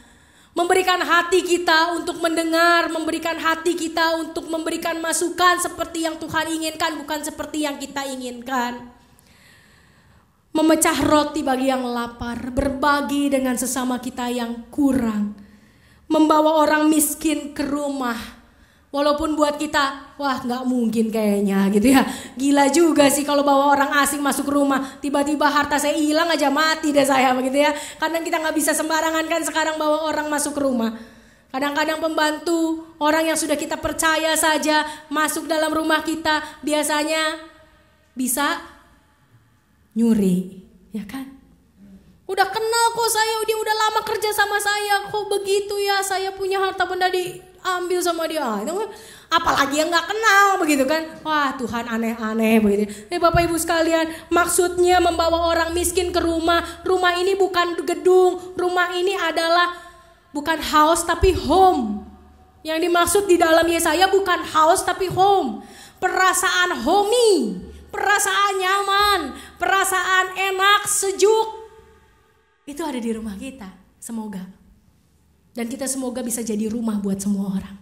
Memberikan hati kita untuk mendengar, memberikan hati kita untuk memberikan masukan seperti yang Tuhan inginkan, bukan seperti yang kita inginkan. Memecah roti bagi yang lapar, berbagi dengan sesama kita yang kurang. Membawa orang miskin ke rumah. Walaupun buat kita, wah gak mungkin kayaknya gitu ya. Gila juga sih kalau bawa orang asing masuk rumah. Tiba-tiba harta saya hilang aja, mati deh saya begitu ya. Kadang kita gak bisa sembarangan kan sekarang bawa orang masuk rumah. Kadang-kadang pembantu, orang yang sudah kita percaya saja masuk dalam rumah kita. Biasanya bisa nyuri, ya kan? Udah kenal kok saya, dia udah lama kerja sama saya. Kok begitu ya, saya punya harta benda diambil sama dia. Apalagi yang gak kenal begitu kan. Wah Tuhan aneh-aneh begitu. Bapak Ibu sekalian, maksudnya membawa orang miskin ke rumah. Rumah ini bukan gedung. Rumah ini adalah bukan house tapi home. Yang dimaksud di dalam Yesaya bukan house tapi home. Perasaan homey, perasaan nyaman, perasaan enak, sejuk. Itu ada di rumah kita, semoga. Dan kita semoga bisa jadi rumah buat semua orang.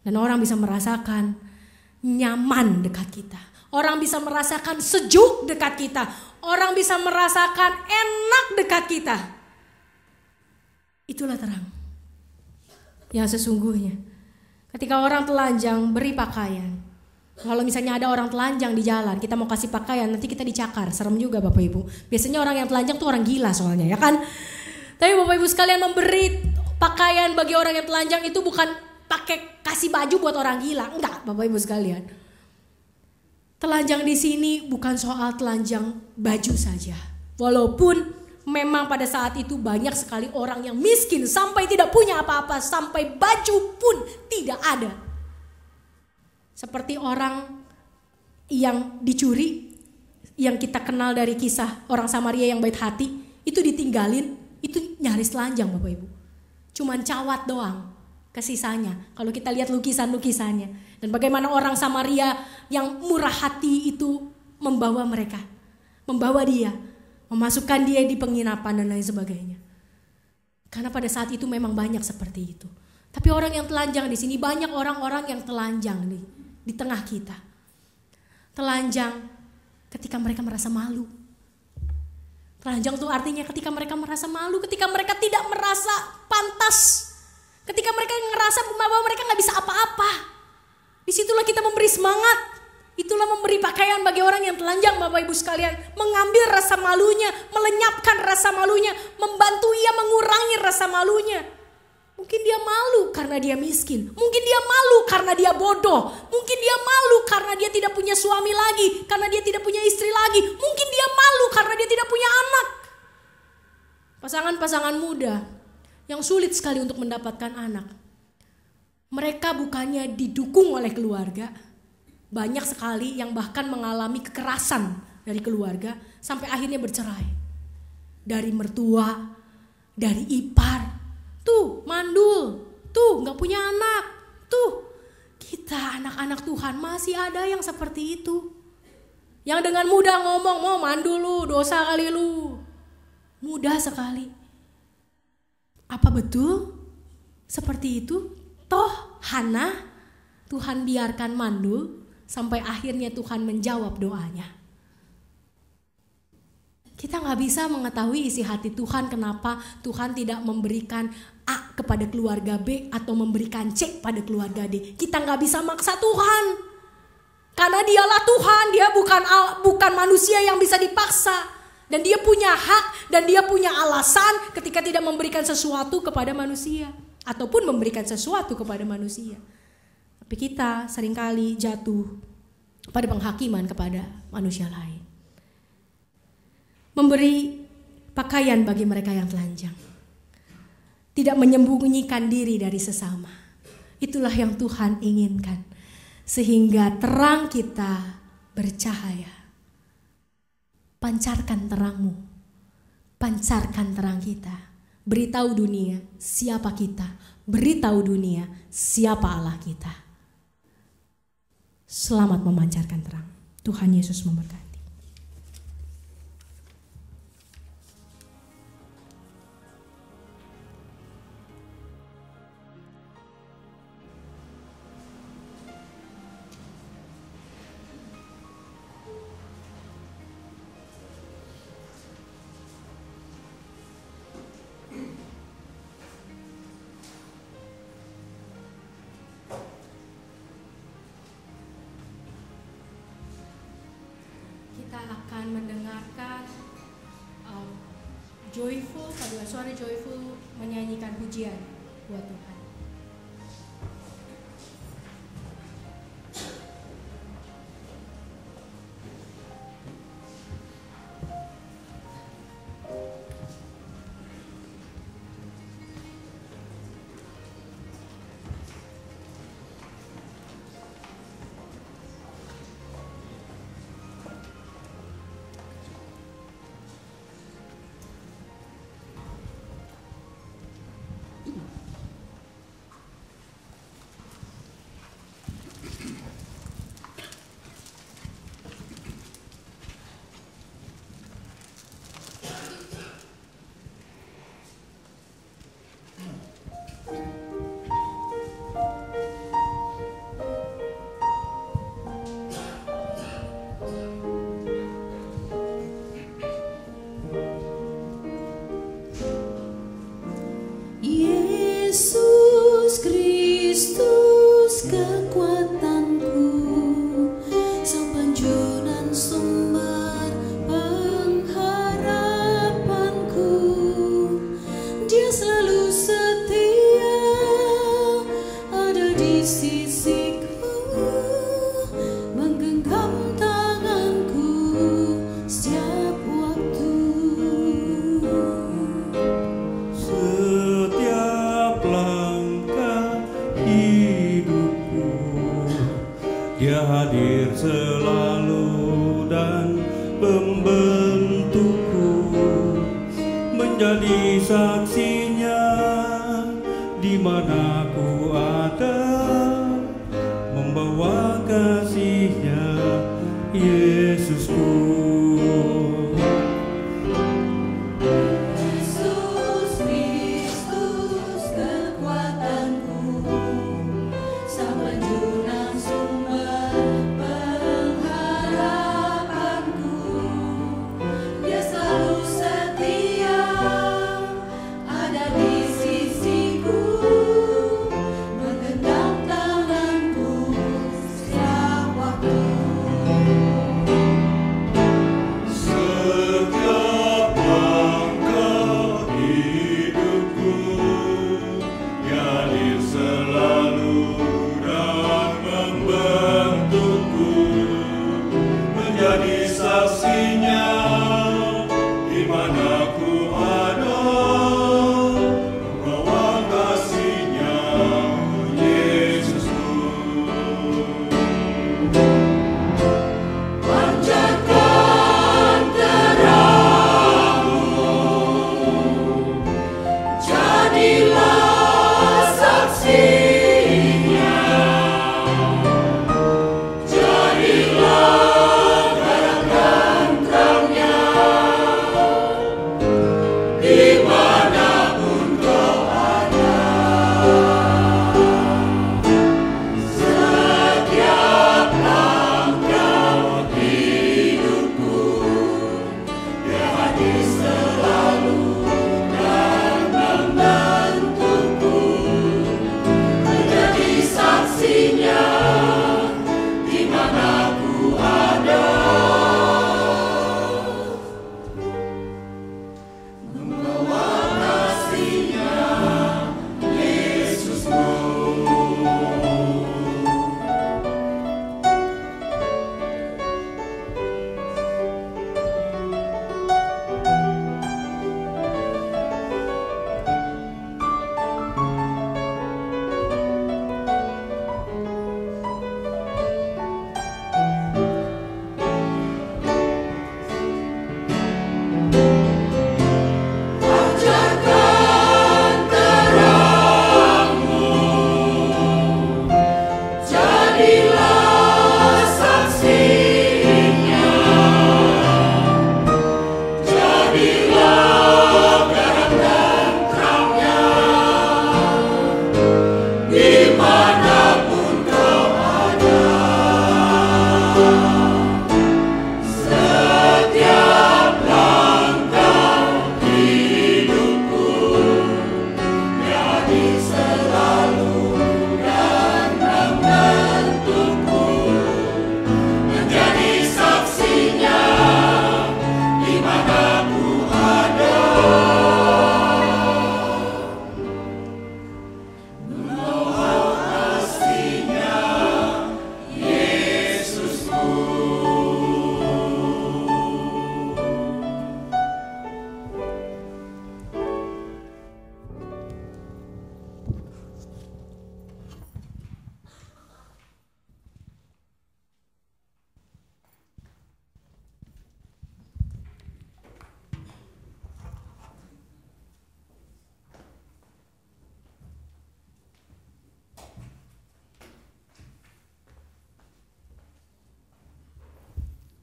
Dan orang bisa merasakan nyaman dekat kita. Orang bisa merasakan sejuk dekat kita. Orang bisa merasakan enak dekat kita. Itulah terang yang sesungguhnya. Ketika orang telanjang beri pakaian. Kalau misalnya ada orang telanjang di jalan, kita mau kasih pakaian, nanti kita dicakar. Serem juga Bapak Ibu. Biasanya orang yang telanjang tuh orang gila soalnya ya kan. Tapi Bapak Ibu sekalian, memberi pakaian bagi orang yang telanjang itu bukan pakai kasih baju buat orang gila. Enggak Bapak Ibu sekalian. Telanjang di sini bukan soal telanjang baju saja. Walaupun Memang pada saat itu banyak sekali orang yang miskin sampai tidak punya apa-apa, sampai baju pun tidak ada. Seperti orang yang dicuri, yang kita kenal dari kisah orang Samaria yang baik hati, itu ditinggalin, itu nyaris telanjang Bapak Ibu. Cuman cawat doang kesisanya. Kalau kita lihat lukisan-lukisannya. Dan bagaimana orang Samaria yang murah hati itu membawa mereka, membawa dia, memasukkan dia di penginapan dan lain sebagainya. Karena pada saat itu memang banyak seperti itu. Tapi orang yang telanjang di sini, banyak orang-orang yang telanjang di tengah kita. Telanjang ketika mereka merasa malu. Telanjang itu artinya ketika mereka merasa malu, ketika mereka tidak merasa pantas, ketika mereka ngerasa bahwa mereka gak bisa apa-apa. Disitulah kita memberi semangat. Itulah memberi pakaian bagi orang yang telanjang Bapak Ibu sekalian. Mengambil rasa malunya, melenyapkan rasa malunya, membantu ia mengurangi rasa malunya. Mungkin dia malu karena dia miskin. Mungkin dia malu karena dia bodoh. Mungkin dia malu karena dia tidak punya suami lagi. Karena dia tidak punya istri lagi. Mungkin dia malu karena dia tidak punya anak. Pasangan-pasangan muda yang sulit sekali untuk mendapatkan anak. Mereka bukannya didukung oleh keluarga. Banyak sekali yang bahkan mengalami kekerasan dari keluarga sampai akhirnya bercerai. Dari mertua, dari ipar, tuh mandul, tuh gak punya anak, tuh kita anak-anak Tuhan masih ada yang seperti itu. Yang dengan mudah ngomong, mau mandul lu, dosa kali lu. Mudah sekali. Apa betul seperti itu? Toh Hana, Tuhan biarkan mandul. Sampai akhirnya Tuhan menjawab doanya. Kita gak bisa mengetahui isi hati Tuhan kenapa Tuhan tidak memberikan A kepada keluarga B atau memberikan C pada keluarga D. Kita gak bisa maksa Tuhan. Karena dialah Tuhan, dia bukan manusia yang bisa dipaksa. Dan dia punya hak dan dia punya alasan ketika tidak memberikan sesuatu kepada manusia. Ataupun memberikan sesuatu kepada manusia. Tapi kita seringkali jatuh pada penghakiman kepada manusia lain. Memberi pakaian bagi mereka yang telanjang. Tidak menyembunyikan diri dari sesama. Itulah yang Tuhan inginkan. Sehingga terang kita bercahaya. Pancarkan terangmu. Pancarkan terang kita. Beritahu dunia siapa kita. Beritahu dunia siapa Allah kita. Selamat memancarkan terang. Tuhan Yesus memberkati. Kita akan mendengarkan Joyful, paduan suara Joyful menyanyikan pujian buat Tuhan. Setiap waktu Dia hadir selalu dan membentukku menjadi saksinya di mana ku ada, membawa kasih-Nya Yesusku. Yesus Kristus kekuatanku, Sang Penjuru sumber pengharapanku. Dia selalu setia ada di sisiku, menggenggam tanganku setiap waktu. Setiap langkah hidupku, Dia hadir selalu dan membentukku menjadi saksinya di mana ku ada, membawa kasih-Nya Yesusku. Pancarkan terangmu, jadilah saksinya, jadilah terang dan terangnya, dimanapun kau ada. Setiap langkah hidupku, Dia hadir selalu dan membentukku menjadi saksinya di mana ku ada, membawa kasih-Nya Yesusku. Pancarkan terangmu, jadilah saksinya, jadilah terang dan terangnya, dimanapun kau ada. Setiap langkah hidupku, Dia hadir selalu dan membentukku menjadi saksinya di mana ku ada, membawa kasih-Nya Yesusku.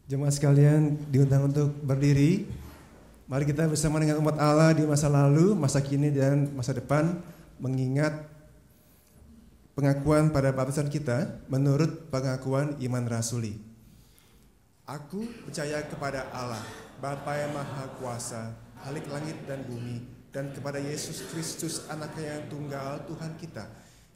Jemaat sekalian diundang untuk berdiri. Mari kita bersama dengan umat Allah di masa lalu, masa kini, dan masa depan mengingat pengakuan pada baptisan kita menurut pengakuan iman rasuli. Aku percaya kepada Allah, Bapa yang Maha Kuasa, Khalik langit dan bumi, dan kepada Yesus Kristus, Anaknya yang tunggal, Tuhan kita,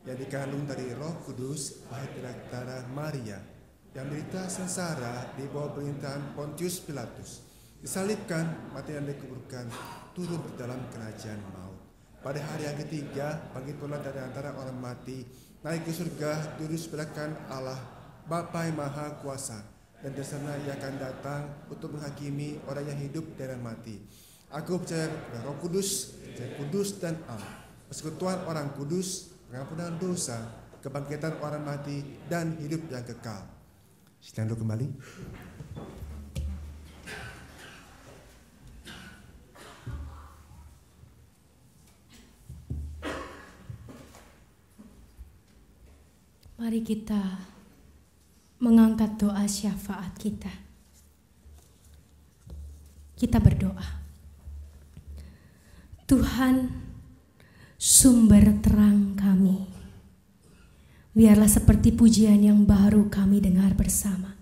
yang dikandung dari Roh Kudus, lahir dari darah Maria, yang menderita sengsara di bawah pemerintahan Pontius Pilatus, disalibkan, mati dan dikuburkan, turun ke dalam kerajaan maut. Pada hari yang ketiga, bangkit pula dari antara orang mati, naik ke surga, duduk sebelah kanan Allah, Bapa yang Maha Kuasa, dan dari sana Ia akan datang untuk menghakimi orang yang hidup dan mati. Aku percaya kepada Roh Kudus, percaya kudus dan am, persekutuan orang kudus, pengampunan dosa, kebangkitan orang mati, dan hidup yang kekal. Sidang dulu kembali. Mari kita mengangkat doa syafaat kita. Kita berdoa. Tuhan, sumber terang kami, biarlah seperti pujian yang baru kami dengar bersama.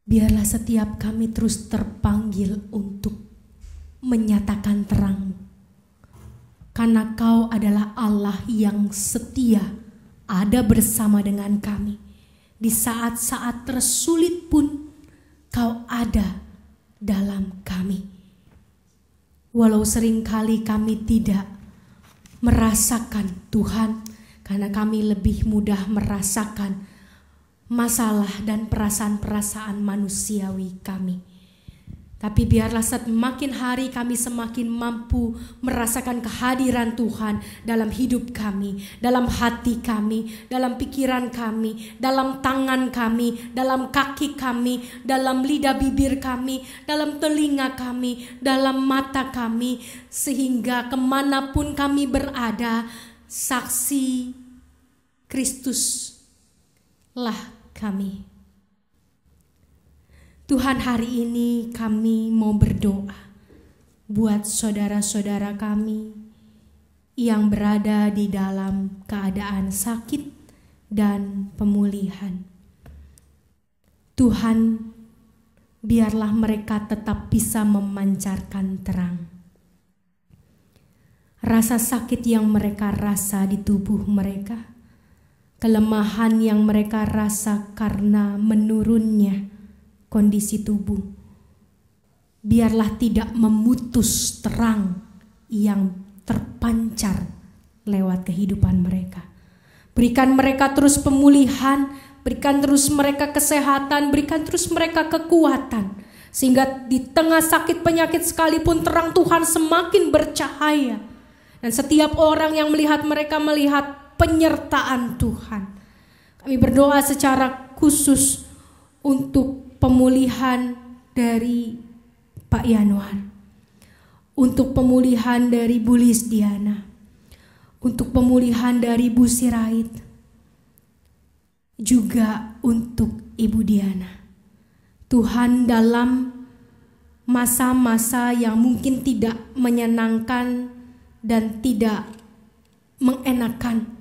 Biarlah setiap kami terus terpanggil untuk menyatakan terang-Mu. Karena Kau adalah Allah yang setia, ada bersama dengan kami. Di saat-saat tersulit pun Kau ada dalam kami. Walau seringkali kami tidak merasakan Tuhan, karena kami lebih mudah merasakan masalah dan perasaan-perasaan manusiawi kami. Tapi biarlah semakin hari kami semakin mampu merasakan kehadiran Tuhan dalam hidup kami, dalam hati kami, dalam pikiran kami, dalam tangan kami, dalam kaki kami, dalam lidah bibir kami, dalam telinga kami, dalam mata kami, sehingga kemanapun kami berada, saksi Kristuslah kami. Tuhan, hari ini kami mau berdoa buat saudara-saudara kami yang berada di dalam keadaan sakit dan pemulihan. Tuhan, biarlah mereka tetap bisa memancarkan terang. Rasa sakit yang mereka rasa di tubuh mereka, kelemahan yang mereka rasa karena menurunnya kondisi tubuh, biarlah tidak memutus terang yang terpancar lewat kehidupan mereka. Berikan mereka terus pemulihan, berikan terus mereka kesehatan, berikan terus mereka kekuatan, sehingga di tengah sakit penyakit sekalipun terang Tuhan semakin bercahaya, dan setiap orang yang melihat mereka melihat penyertaan Tuhan. Kami berdoa secara khusus untuk pemulihan dari Pak Yanuar, untuk pemulihan dari Bu Lisdiana, untuk pemulihan dari Bu Sirait, juga untuk Ibu Diana. Tuhan, dalam masa-masa yang mungkin tidak menyenangkan dan tidak mengenakan,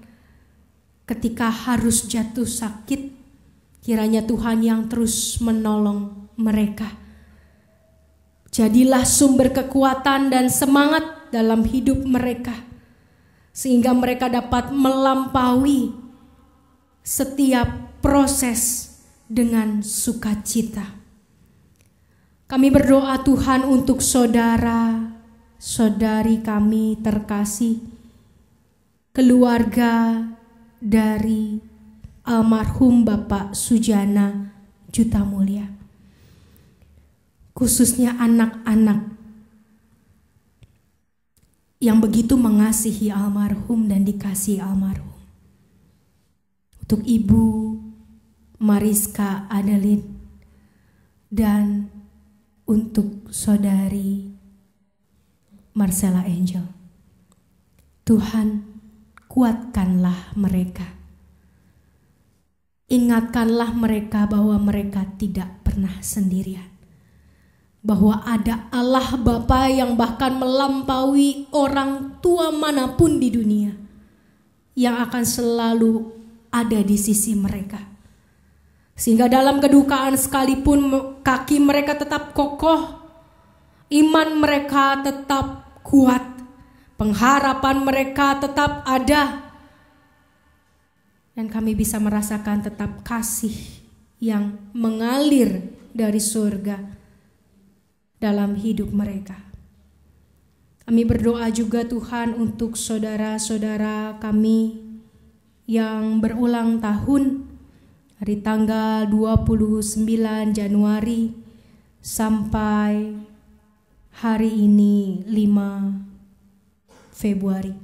ketika harus jatuh sakit, kiranya Tuhan yang terus menolong mereka. Jadilah sumber kekuatan dan semangat dalam hidup mereka, sehingga mereka dapat melampaui setiap proses dengan sukacita. Kami berdoa Tuhan untuk saudara-saudari kami terkasih, keluarga dari almarhum Bapak Sujana Juta Mulia, khususnya anak-anak yang begitu mengasihi almarhum dan dikasihi almarhum. Untuk Ibu Mariska Adeline dan untuk saudari Marcella Angel. Tuhan, kuatkanlah mereka. Ingatkanlah mereka bahwa mereka tidak pernah sendirian. Bahwa ada Allah Bapa yang bahkan melampaui orang tua manapun di dunia, yang akan selalu ada di sisi mereka. Sehingga dalam kedukaan sekalipun kaki mereka tetap kokoh, iman mereka tetap kuat, pengharapan mereka tetap ada. Dan kami bisa merasakan tetap kasih yang mengalir dari surga dalam hidup mereka. Kami berdoa juga Tuhan untuk saudara-saudara kami yang berulang tahun dari tanggal 29 Januari sampai hari ini 5 Februari.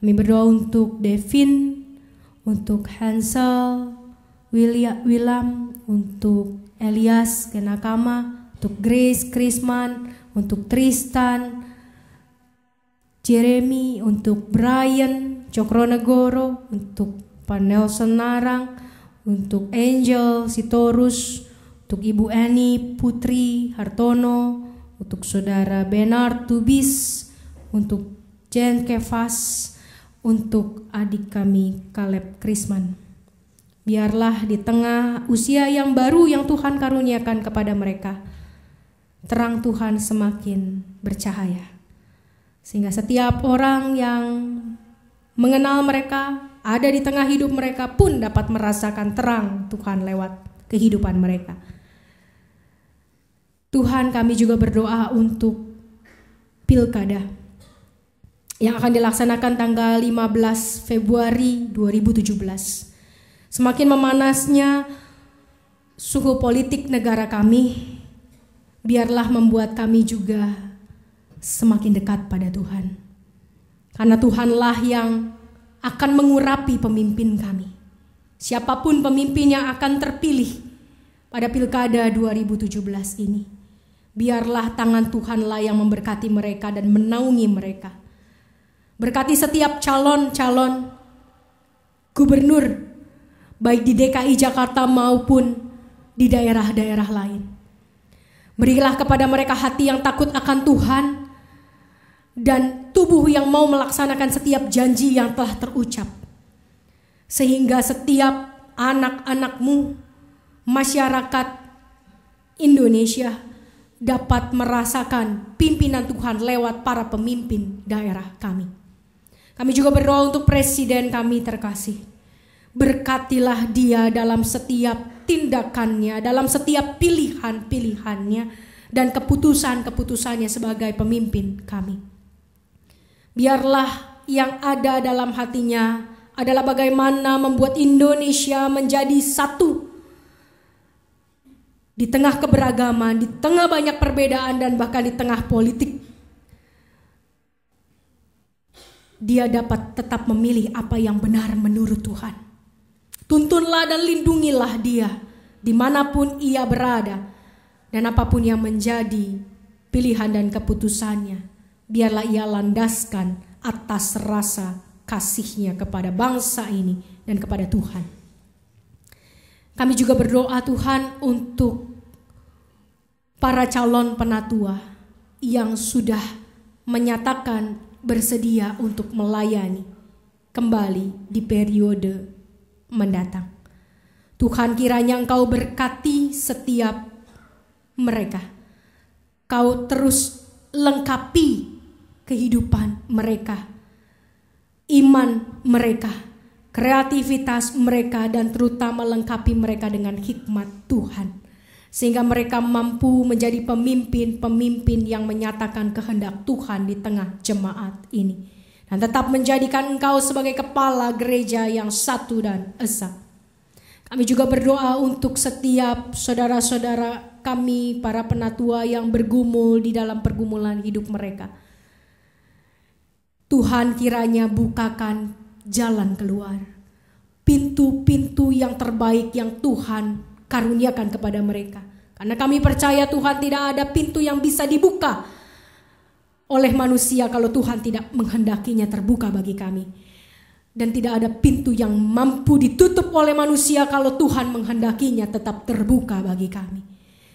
Kami berdoa untuk Devin, untuk Hansel, William, untuk Elias, Kenakama, untuk Grace, Krisman, untuk Tristan, Jeremy, untuk Brian, Cokronegoro, untuk Pak Nelson Narang, untuk Angel, Sitorus, untuk Ibu Eni, Putri, Hartono, untuk Saudara Benar Tubis, untuk Jen Kefas, untuk adik kami Caleb Krisman. Biarlah di tengah usia yang baru yang Tuhan karuniakan kepada mereka, terang Tuhan semakin bercahaya, sehingga setiap orang yang mengenal mereka, ada di tengah hidup mereka pun dapat merasakan terang Tuhan lewat kehidupan mereka. Tuhan, kami juga berdoa untuk pilkada yang akan dilaksanakan tanggal 15 Februari 2017. Semakin memanasnya suhu politik negara kami, biarlah membuat kami juga semakin dekat pada Tuhan. Karena Tuhanlah yang akan mengurapi pemimpin kami. Siapapun pemimpin yang akan terpilih pada pilkada 2017 ini, biarlah tangan Tuhanlah yang memberkati mereka dan menaungi mereka. Berkati setiap calon-calon gubernur, baik di DKI Jakarta maupun di daerah-daerah lain. Berilah kepada mereka hati yang takut akan Tuhan dan tubuh yang mau melaksanakan setiap janji yang telah terucap. Sehingga setiap anak-anakmu, masyarakat Indonesia dapat merasakan pimpinan Tuhan lewat para pemimpin daerah kami. Kami juga berdoa untuk presiden kami terkasih. Berkatilah dia dalam setiap tindakannya, dalam setiap pilihan-pilihannya, dan keputusan-keputusannya sebagai pemimpin kami. Biarlah yang ada dalam hatinya adalah bagaimana membuat Indonesia menjadi satu. Di tengah keberagaman, di tengah banyak perbedaan dan bahkan di tengah politik, dia dapat tetap memilih apa yang benar menurut Tuhan. Tuntunlah dan lindungilah dia dimanapun ia berada, dan apapun yang menjadi pilihan dan keputusannya, biarlah ia landaskan atas rasa kasihnya kepada bangsa ini dan kepada Tuhan. Kami juga berdoa Tuhan untuk para calon penatua yang sudah menyatakan bersedia untuk melayani kembali di periode mendatang. Tuhan, kiranya Engkau berkati setiap mereka. Kau terus lengkapi kehidupan mereka, iman mereka, kreativitas mereka, dan terutama lengkapi mereka dengan hikmat Tuhan, sehingga mereka mampu menjadi pemimpin-pemimpin yang menyatakan kehendak Tuhan di tengah jemaat ini, dan tetap menjadikan Engkau sebagai kepala gereja yang satu dan esa. Kami juga berdoa untuk setiap saudara-saudara kami, para penatua yang bergumul di dalam pergumulan hidup mereka. Tuhan, kiranya bukakan jalan keluar, pintu-pintu yang terbaik yang Tuhan karuniakan kepada mereka. Karena kami percaya Tuhan, tidak ada pintu yang bisa dibuka oleh manusia kalau Tuhan tidak menghendakinya terbuka bagi kami. Dan tidak ada pintu yang mampu ditutup oleh manusia kalau Tuhan menghendakinya tetap terbuka bagi kami.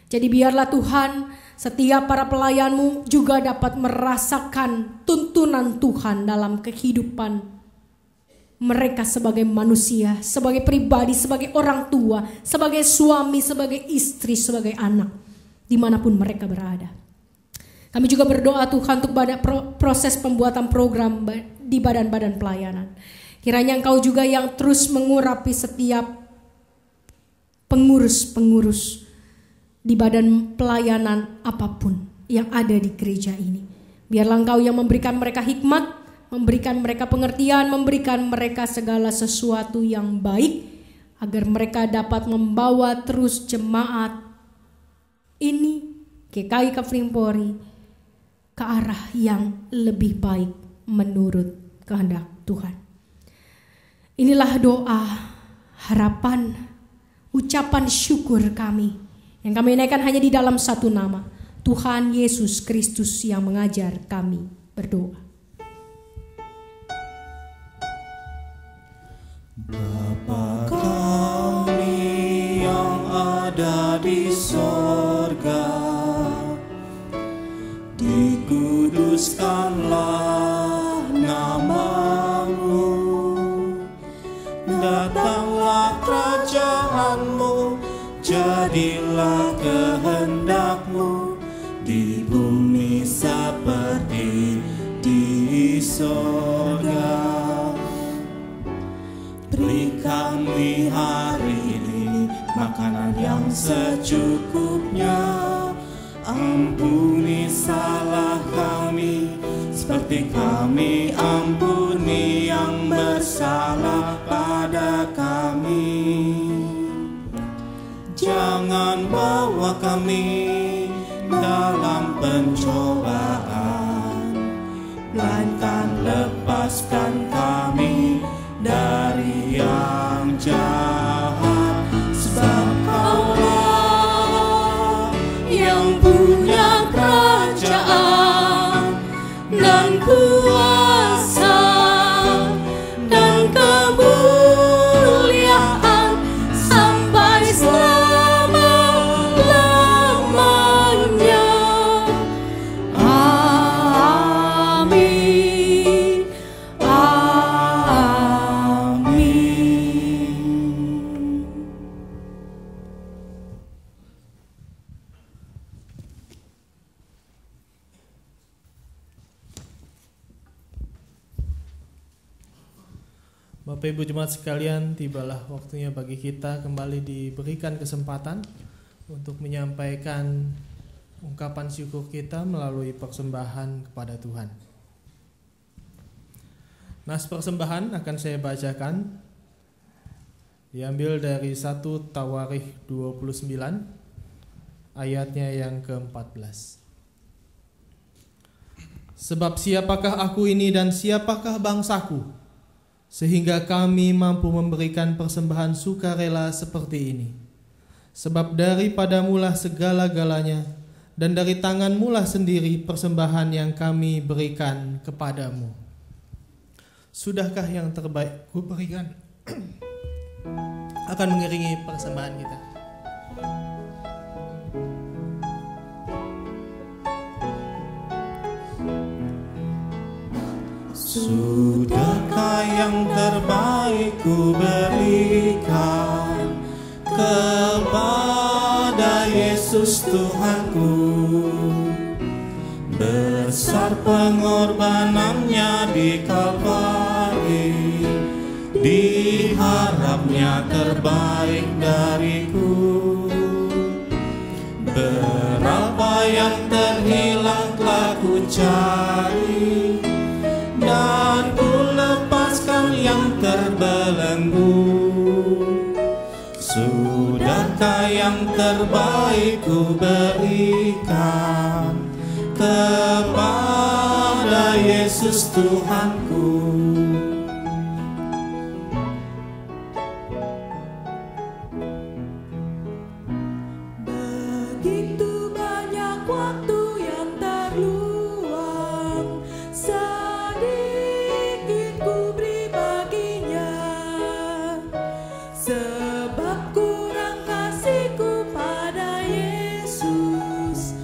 Jadi biarlah Tuhan, setiap para pelayan-Mu juga dapat merasakan tuntunan Tuhan dalam kehidupan mereka sebagai manusia, sebagai pribadi, sebagai orang tua, sebagai suami, sebagai istri, sebagai anak, dimanapun mereka berada. Kami juga berdoa Tuhan untuk proses pembuatan program di badan-badan pelayanan. Kiranya Engkau juga yang terus mengurapi setiap pengurus-pengurus di badan pelayanan apapun yang ada di gereja ini. Biarlah Engkau yang memberikan mereka hikmat, memberikan mereka pengertian, memberikan mereka segala sesuatu yang baik, agar mereka dapat membawa terus jemaat ini, GKI Kafling Polri, ke arah yang lebih baik menurut kehendak Tuhan. Inilah doa, harapan, ucapan syukur kami yang kami naikkan hanya di dalam satu nama, Tuhan Yesus Kristus yang mengajar kami berdoa. Bapa kami yang ada di sorga, dikuduskanlah nama-Mu, datanglah kerajaan-Mu, jadilah kehendak-Mu di bumi seperti di sorga. Beri kami hari ini makanan yang secukupnya. Ampuni salah kami seperti kami ampuni yang bersalah pada kami. Jangan bawa kami dalam pencobaan, melainkan lepaskan kami dari yang jahat. Sebab Kaulah yang punya kerajaan dan kuasa dan kemuliaan sampai selama-lamanya. Amin. Bapak Ibu Jemaat sekalian, tibalah waktunya bagi kita kembali diberikan kesempatan untuk menyampaikan ungkapan syukur kita melalui persembahan kepada Tuhan. Nas persembahan akan saya bacakan, diambil dari 1 Tawarikh 29 ayatnya yang ke-14. Sebab siapakah aku ini dan siapakah bangsaku, sehingga kami mampu memberikan persembahan sukarela seperti ini. Sebab daripadamulah segala-galanya, dan dari tanganmulah sendiri persembahan yang kami berikan kepadamu. Sudahkah yang terbaik ku berikan akan mengiringi persembahan kita. Sudahkah yang terbaik ku berikan kepada Yesus Tuhanku? Besar pengorbanannya di Kalvari, diharapnya terbaik dariku. Berapa yang terhilang telah ku cari, dan ku lepaskan yang terbelenggu. Sudahkah yang terbaik ku berikan kepada Yesus Tuhanku? Begitu banyak waktu yang terluang, sedikit ku beri baginya. Sebab kurang kasihku pada Yesus,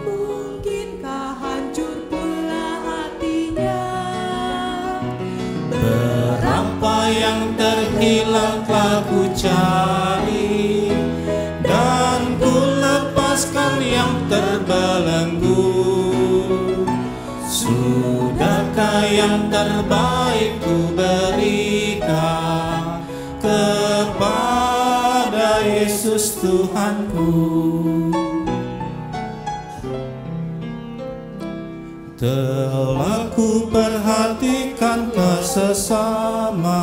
mungkinkah hancur pula hatinya. Berapa yang terhilang telah ku cari, dan ku lepaskan yang terbelenggu. Sudahkah yang terbaik ku berikan kepada Yesus Tuhanku? Telah ku perhatikan kesesama,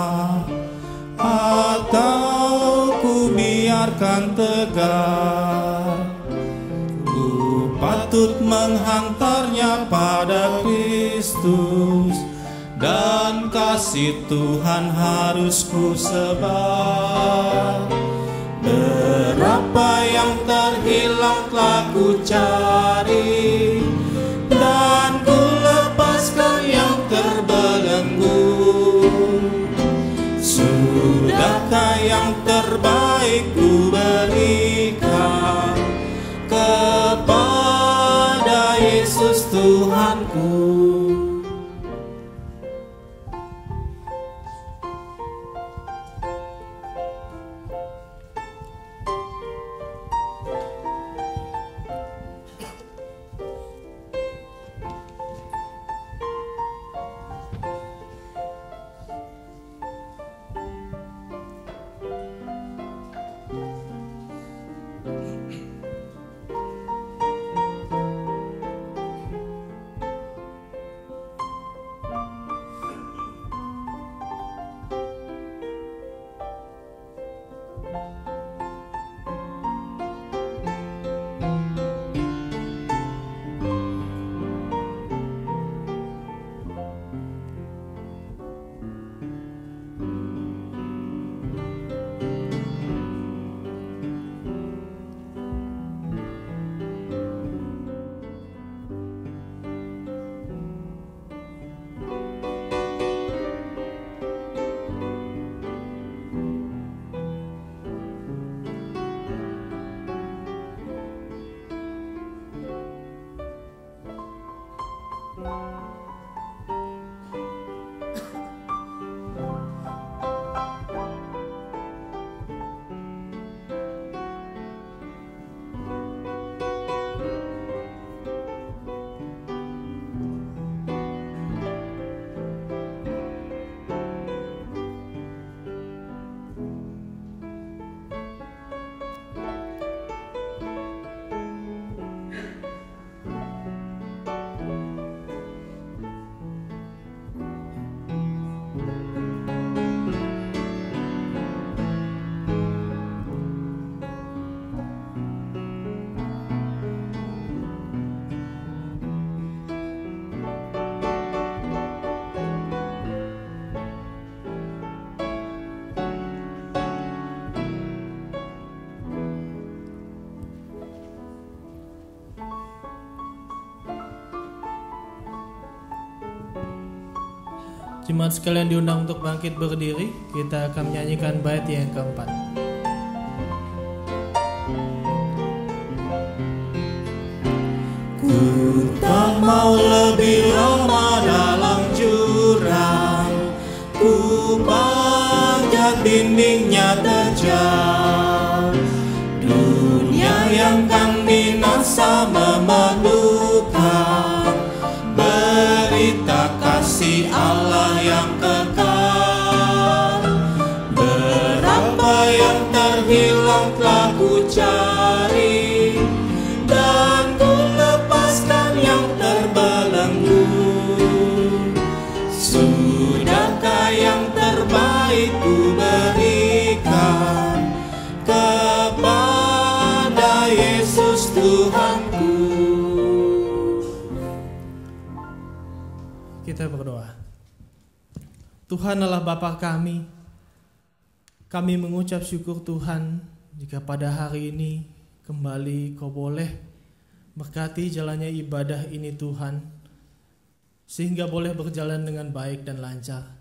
atau ku biarkan tegar. Ku patut menghantarnya pada Kristus dan kasih Tuhan harus ku sebar. Berapa yang terhilang telah ku cari, dan ku lepaskan yang terbelenggu. Sudahkah yang terbaik ku berikan kepada Yesus Tuhanku? Jemaat sekalian diundang untuk bangkit berdiri. Kita akan menyanyikan bait yang keempat. Ku tak mau lebih lama dalam jurang, ku panjat dindingnya terjal. Dunia yang kan binasa memerlukan berita kasih Allah yang kekal. Berapa yang terhilang telah ku cari, dan ku lepaskan yang terbelenggu. Sudahkah yang terbaik ku berikan kepada Yesus Tuhanku? Kita berdoa. Tuhan Allah Bapa kami mengucap syukur Tuhan jika pada hari ini kembali Kau boleh berkati jalannya ibadah ini Tuhan, sehingga boleh berjalan dengan baik dan lancar.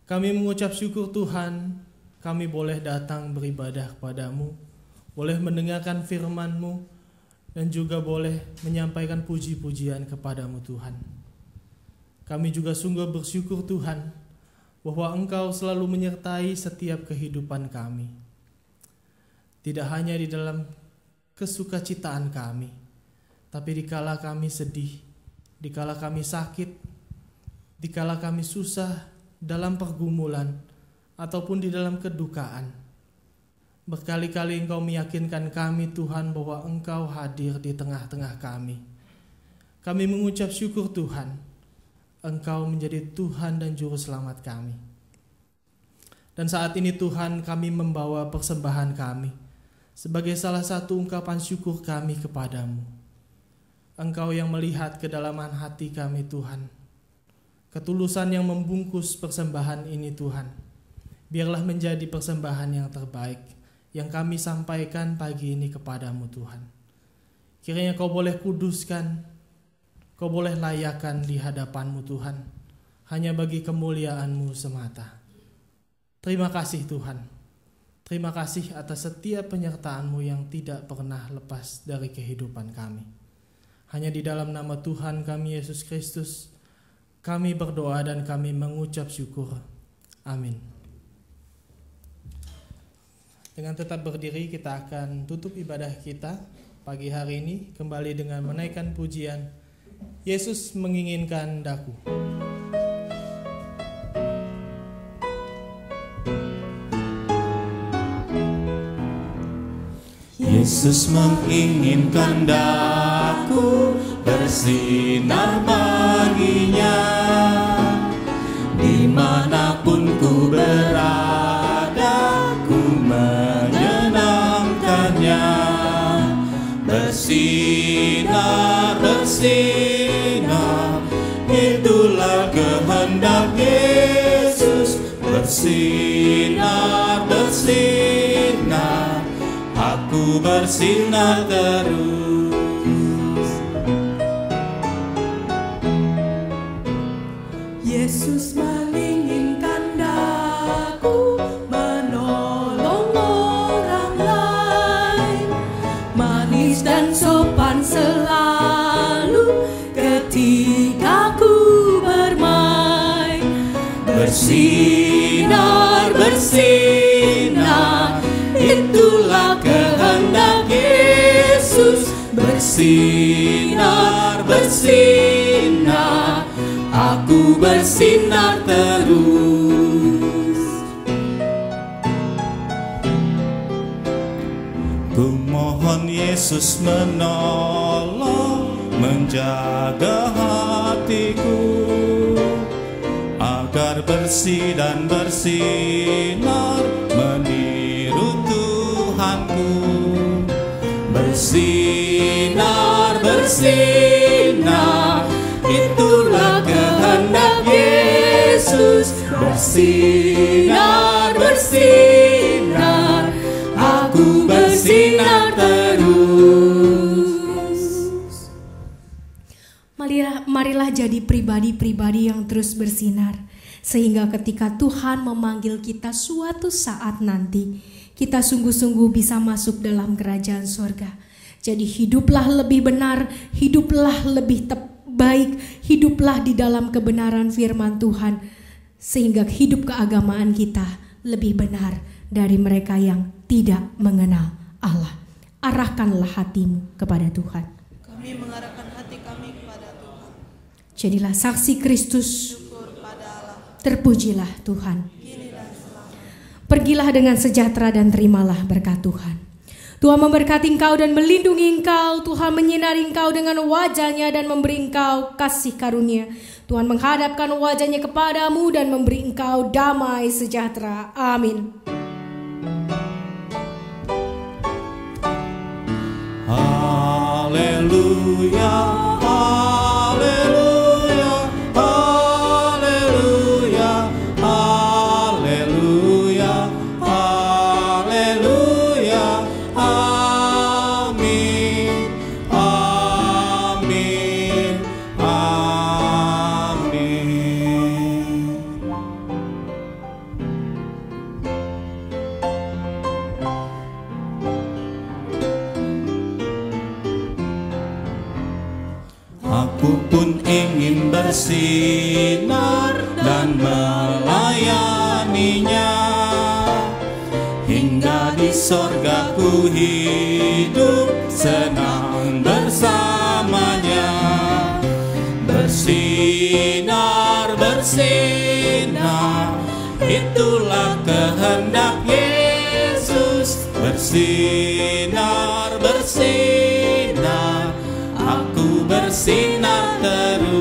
Kami mengucap syukur Tuhan, kami boleh datang beribadah kepadamu, boleh mendengarkan firman-Mu, dan juga boleh menyampaikan puji-pujian kepadamu Tuhan. Kami juga sungguh bersyukur Tuhan bahwa Engkau selalu menyertai setiap kehidupan kami. Tidak hanya di dalam kesukacitaan kami, tapi dikala kami sedih, dikala kami sakit, dikala kami susah dalam pergumulan, ataupun di dalam kedukaan. Berkali-kali Engkau meyakinkan kami Tuhan bahwa Engkau hadir di tengah-tengah kami. Kami mengucap syukur Tuhan, Engkau menjadi Tuhan dan Juru Selamat kami. Dan saat ini Tuhan, kami membawa persembahan kami sebagai salah satu ungkapan syukur kami kepadamu. Engkau yang melihat kedalaman hati kami Tuhan. ketulusan yang membungkus persembahan ini Tuhan. Biarlah menjadi persembahan yang terbaik yang kami sampaikan pagi ini kepadamu Tuhan. Kiranya Kau boleh kuduskan, Kau boleh layakkan di hadapanmu Tuhan, hanya bagi kemuliaan-Mu semata. Terima kasih Tuhan. Terima kasih atas setiap penyertaan-Mu yang tidak pernah lepas dari kehidupan kami. Hanya di dalam nama Tuhan kami Yesus Kristus, kami berdoa dan kami mengucap syukur. Amin. Dengan tetap berdiri kita akan tutup ibadah kita pagi hari ini kembali dengan menaikkan pujian Yesus menginginkan daku. Yesus menginginkan daku bersinar baginya, dimanapun ku berada ku menyenangkannya. Bersinar, bersinar, itulah kehendak Yesus. Bersinar, bersinar, aku bersinar terus. Yesus menginginkan daku menolong orang lain, manis dan sopan selalu ketika ku bermain. Bersinar, bersinar, itulah kehendak Yesus. Bersinar, bersinar, aku bersinar terus. Ku mohon Yesus menolong, menjaga hatiku, agar bersih dan bersinar meniru Tuhanku. Bersinar, bersinar, itulah kehendak Yesus. Bersinar, bersinar, aku bersinar terus. Marilah jadi pribadi-pribadi yang terus bersinar, sehingga ketika Tuhan memanggil kita suatu saat nanti, kita sungguh-sungguh bisa masuk dalam kerajaan surga. Jadi hiduplah lebih benar, hiduplah lebih baik, hiduplah di dalam kebenaran firman Tuhan, sehingga hidup keagamaan kita lebih benar dari mereka yang tidak mengenal Allah. Arahkanlah hatimu kepada Tuhan. Kami mengarahkan hati kami kepada Tuhan. Jadilah saksi Kristus. Syukur pada Allah. Terpujilah Tuhan. Kini dan selalu. Pergilah dengan sejahtera dan terimalah berkat Tuhan. Tuhan memberkati engkau dan melindungi engkau. Tuhan menyinari engkau dengan wajah-Nya dan memberi engkau kasih karunia. Tuhan menghadapkan wajah-Nya kepadamu dan memberi engkau damai sejahtera. Amin. Haleluya, haleluya, haleluya, haleluya, haleluya, amin, amin, amin. Aku pun ingin bersinar dan melayaninya, hingga di sorga ku hidup senang bersamanya. Bersinar, bersinar, itulah kehendak Yesus. Bersinar, bersinar, aku bersinar terus.